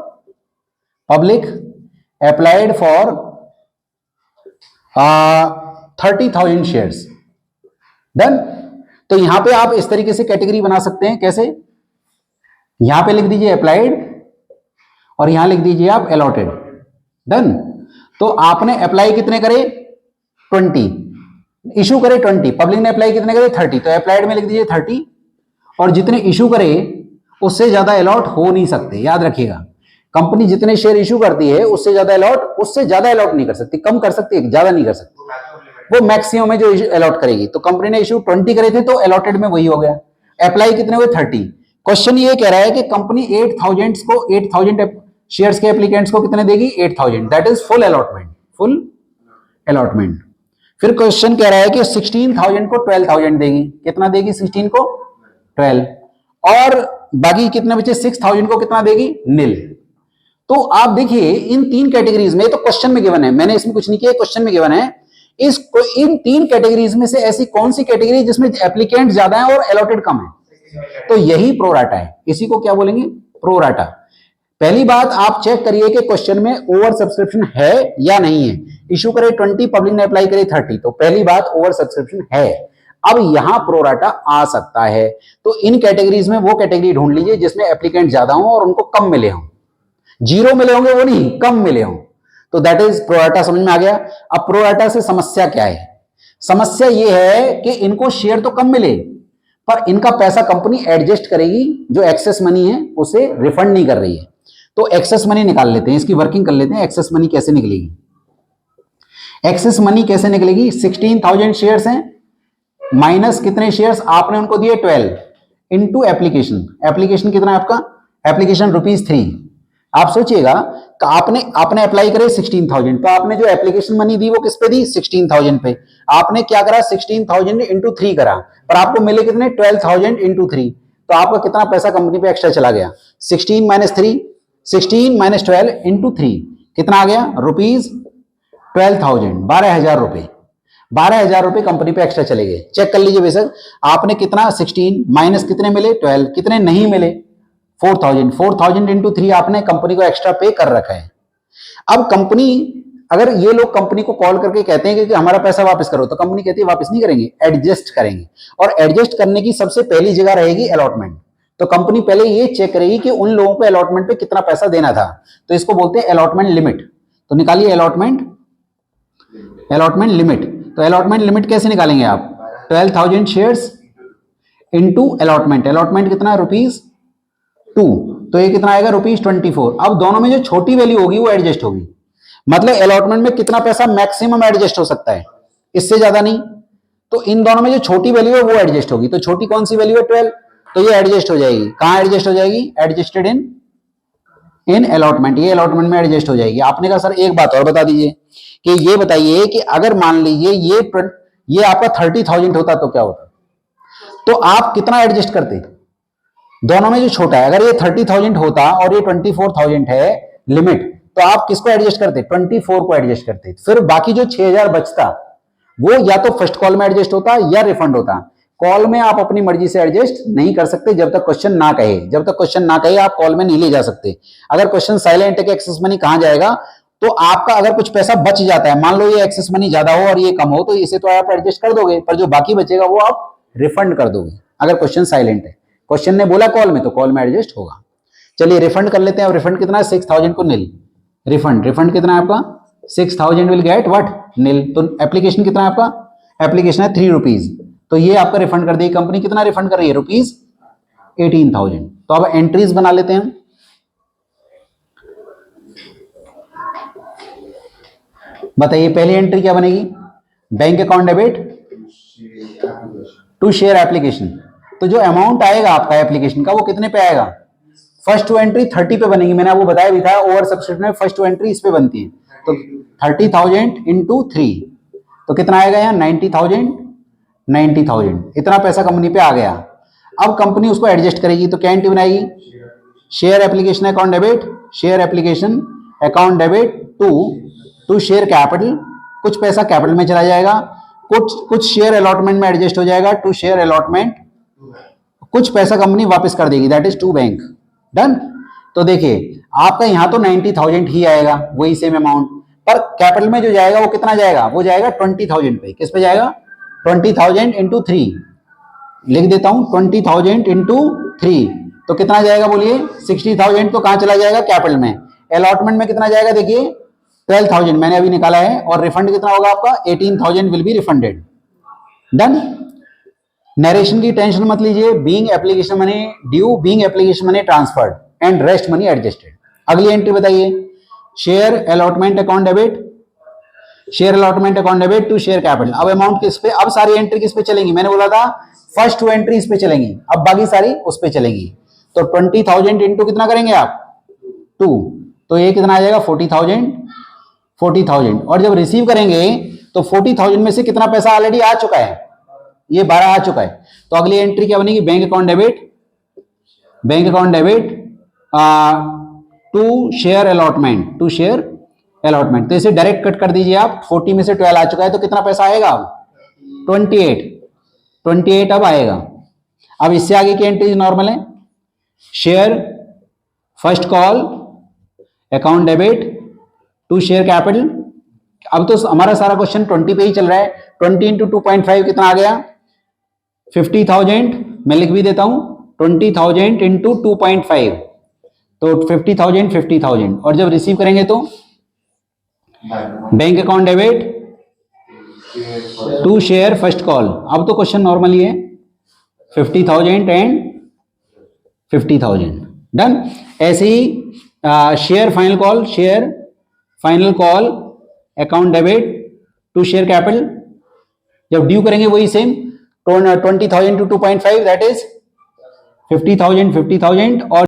S1: 30,000 shares, done. तो यहां पे आप इस तरीके से कैटेगरी बना सकते हैं, कैसे, यहां पे लिख दीजिए अप्लाइड और यहां लिख दीजिए आप अलॉटेड, डन। तो आपने अप्लाई कितने करे 20, इशू करे 20, पब्लिक ने अप्लाई कितने करे 30, तो अप्लाइड में लिख दीजिए 30। और जितने इशू करे उससे ज्यादा अलॉट हो नहीं सकते, याद रखिएगा। कंपनी जितने शेयर इशू करती है उससे ज्यादा अलॉट नहीं कर सकती, कम कर सकती है, ज्यादा नहीं कर सकती, वो मैक्सिमम है जो अलॉट करेगी। तो कंपनी ने इशू 20 करे थे तो अलॉटेड में वही हो गया। अप्लाई कितने हुए 30। क्वेश्चन ये कह रहा है कि कंपनी 8,000 शेयर्स के एप्लीकेंट्स को कितने देगी 8,000, दैट इज फुल अलॉटमेंट। फिर क्वेश्चन कह रहा है कि 16,000 को 12,000 देगी, कितना देगी 16 को 12, और बाकी कितने बचे 6,000 को कितना देगी नील। तो आप देखिए इन 3 कैटेगरीज में, तो क्वेश्चन में गिवन है, मैंने इसमें कुछ नहीं किया, क्वेश्चन में गिवन है इन 3 कैटेगरीज में से ऐसी कौन सी कैटेगरी जिसमें एप्लीकेंट ज्यादा है और अलॉटेड कम है, तो यही प्रोराटा है। इसी को क्या बोलेंगे प्रोराटा। पहली बात आप चेक करिए कि क्वेश्चन में ओवर सब्सक्रिप्शन है या नहीं है। इशू करे 20, पब्लिक ने अप्लाई करे 30, तो पहली बात ओवर सब्सक्रिप्शन है। अब यहां प्रोराटा आ सकता है। तो इन कैटेगरीज में वो कैटेगरी ढूंढ लीजिए जिसमें एप्लीकेंट ज्यादा हो और उनको कम मिले हों, 0 मिले होंगे वो नहीं, कम मिले हों, तो दैट इज प्रोराटा। समझ में आ गया। अब प्रोराटा से समस्या क्या है, समस्या ये है कि इनको शेयर तो कम मिले पर इनका पैसा कंपनी एडजस्ट करेगी, जो एक्सेस मनी है उसे रिफंड नहीं कर रही है। तो एक्सेस मनी निकाल लेते हैं, इसकी वर्किंग कर लेते हैं। एक्सेस मनी कैसे निकलेगी, एक्सेस मनी कैसे निकलेगी, 16,000 शेयर्स हैं माइनस कितने शेयर्स आपने उनको दिए 12 इनटू एप्लीकेशन कितना है आपका, एप्लीकेशन ₹3। आप सोचिएगा आपने अप्लाई करे 16,000, तो आपने जो एप्लीकेशन मनी दी वो किस पे दी 16,000 पे। आपने क्या करा 16,000 इंटू 3 करा, पर आपको मिले कितने 12,000 इंटू 3, तो आपका कितना पैसा कंपनी पे एक्स्ट्रा चला गया 16 माइनस 12 इंटू 3 कितना आ गया ₹12,000, 12,000 रुपए, 12,000 रुपए कंपनी पे एक्स्ट्रा चले गए। चेक कर लीजिए बेशक आपने कितना 16 माइनस कितने मिले 12, कितने नहीं मिले 4,000 इंटू 3 आपने कंपनी को एक्स्ट्रा पे कर रखा है। अब कंपनी, अगर ये लोग कंपनी को कॉल करके कहते हैं कि हमारा पैसा वापस करो, तो कंपनी कहती है वापस नहीं करेंगे, एडजस्ट करेंगे। और एडजस्ट करने की सबसे पहली जगह रहेगी अलॉटमेंट। तो कंपनी पहले ये चेक करेगी कि उन लोगों को अलॉटमेंट पे कितना पैसा देना था, तो इसको बोलते हैं अलॉटमेंट लिमिट। तो निकालिए अलॉटमेंट लिमिट। तो अलॉटमेंट लिमिट कैसे निकालेंगे आप, 12,000 शेयर्स इंटू अलॉटमेंट कितना है ₹2, तो ये कितना आएगा ₹24। अब दोनों में जो छोटी वैल्यू होगी वो एडजस्ट होगी, मतलब अलॉटमेंट में कितना पैसा मैक्सिमम एडजस्ट हो सकता है, इससे ज्यादा नहीं। तो इन दोनों में जो छोटी वैल्यू है वो एडजस्ट होगी। तो छोटी कौन सी वैल्यू है 12, तो ये एडजस्ट हो जाएगी। कहां एडजस्ट हो जाएगी, एडजस्टेड इन अलॉटमेंट, ये अलॉटमेंट में एडजस्ट हो जाएगी। आपने कहा सर एक बात और बता दीजिए कि ये बताइए कि अगर मान लीजिए ये आपका 30,000 होता तो क्या होता, तो आप कितना एडजस्ट करते, दोनों में जो छोटा है, अगर ये 30,000 होता और ये 24,000 है लिमिट, तो आप किसको एडजस्ट करते 24 को एडजस्ट करते। फिर बाकी जो 6,000 बचता वो या तो फर्स्ट कॉल में एडजस्ट होता या रिफंड होता। कॉल में आप अपनी मर्जी से एडजस्ट नहीं कर सकते जब तक क्वेश्चन ना कहे, आप कॉल में नहीं ले जा सकते। अगर क्वेश्चन साइलेंट है कि एक्सेस मनी कहां जाएगा, तो आपका अगर कुछ पैसा बच जाता है, मान लो ये एक्सेस मनी ज्यादा हो और ये कम हो, तो इसे तो आप एडजस्ट कर दोगे, पर जो बाकी बचेगा वो आप रिफंड कर दोगे अगर क्वेश्चन साइलेंट है। क्वेश्चन ने बोला कॉल में, तो कॉल में एडजस्ट होगा। चलिए रिफंड कर लेते हैं। अब रिफंड कितना है 6,000 को नील, रिफंड कितना है आपका 6,000 विल गेट व्हाट नील। तो एप्लीकेशन कितना है आपका, एप्लीकेशन है 3 रुपीज, तो ये आपका रिफंड कर देगी कंपनी। कितना रिफंड कर रही है ₹18,000। तो अब एंट्रीज बना लेते हैं। बताइए पहली एंट्री क्या बनेगी, bank account debit to share application, तो जो अमाउंट आएगा आपका एप्लीकेशन का वो कितने पे आएगा? फर्स्ट टू एंट्री 30 पे बनेगी, मैंने आपको बताया भी था ओवर सब्सक्रिप्शन में फर्स्ट टू एंट्री इस पे बनती है। तो 30,000 इंटू 3 तो कितना आएगा यहाँ? 90,000 90,000 इतना पैसा कंपनी पे आ गया। अब कंपनी उसको एडजस्ट करेगी तो क्या एंट्री बनाएगी? Share application account debit, share application account debit to share capital, कुछ पैसा कैपिटल में चला जाएगा, कुछ शेयर अलॉटमेंट में एडजस्ट हो जाएगा टू शेयर अलॉटमेंट, कुछ पैसा कंपनी वापस कर देगी that is to bank. Done. तो देखिए आपका यहां तो 90,000 ही आएगा, वही सेम अमाउंट, पर कैपिटल में जो जाएगा वो कितना जाएगा? वो जाएगा 20,000 पे। किस पे जाएगा? 20,000 इंटू 3 लिख देता हूं, 20,000 इंटू 3 तो कितना जाएगा बोलिए? 60,000 तो कहां चला जाएगा? कैपिटल में। अलॉटमेंट में कितना जाएगा? देखिए 12,000 मैंने अभी निकाला है, और रिफंड कितना होगा आपका? 18,000 will be refunded. Done. Narration की टेंशन मत लीजिए, being application money due, being application money transferred and rest money adjusted. अगली एंट्री बताइए, share allotment account debit, share allotment account debit to share capital. अब amount किस पे? अब सारी एंट्री किस पे चलेंगी? मैंने बोला था फर्स्ट टू एंट्री इस पे चलेंगी, अब बाकी सारी उस पे चलेंगी। तो 20,000 इंटू कितना करेंगे आप? 2, तो ये कितना आ जाएगा? 40,000 और जब रिसीव करेंगे तो 40,000 में से कितना पैसा ऑलरेडी आ चुका है? ये 12 आ चुका है। तो अगली एंट्री क्या बनेगी? Bank account debit, bank account debit to share allotment, to share allotment. तो इसे डायरेक्ट कट कर दीजिए आप, 40 में से 12 आ चुका है तो कितना पैसा आएगा? 28 अब आएगा। अब इससे आगे की एंट्री नॉर्मल है, share first call account debit to share capital. अब तो हमारा सारा क्वेश्चन 20 पे ही चल रहा है। 20 इंटू 2.5 कितना आ गया? 50,000। मैं लिख भी देता हूं 20,000 इंटू 2.5 तो 50,000 और जब रिसीव करेंगे तो bank account debit to share first call. अब तो क्वेश्चन नॉर्मल ही है, 50,000 एंड 50,000। डन। ऐसे ही share final call, share final call account debit to share capital, जब ड्यू करेंगे वही सेम 20,000 टू 2.5 दैट इज 50,000 और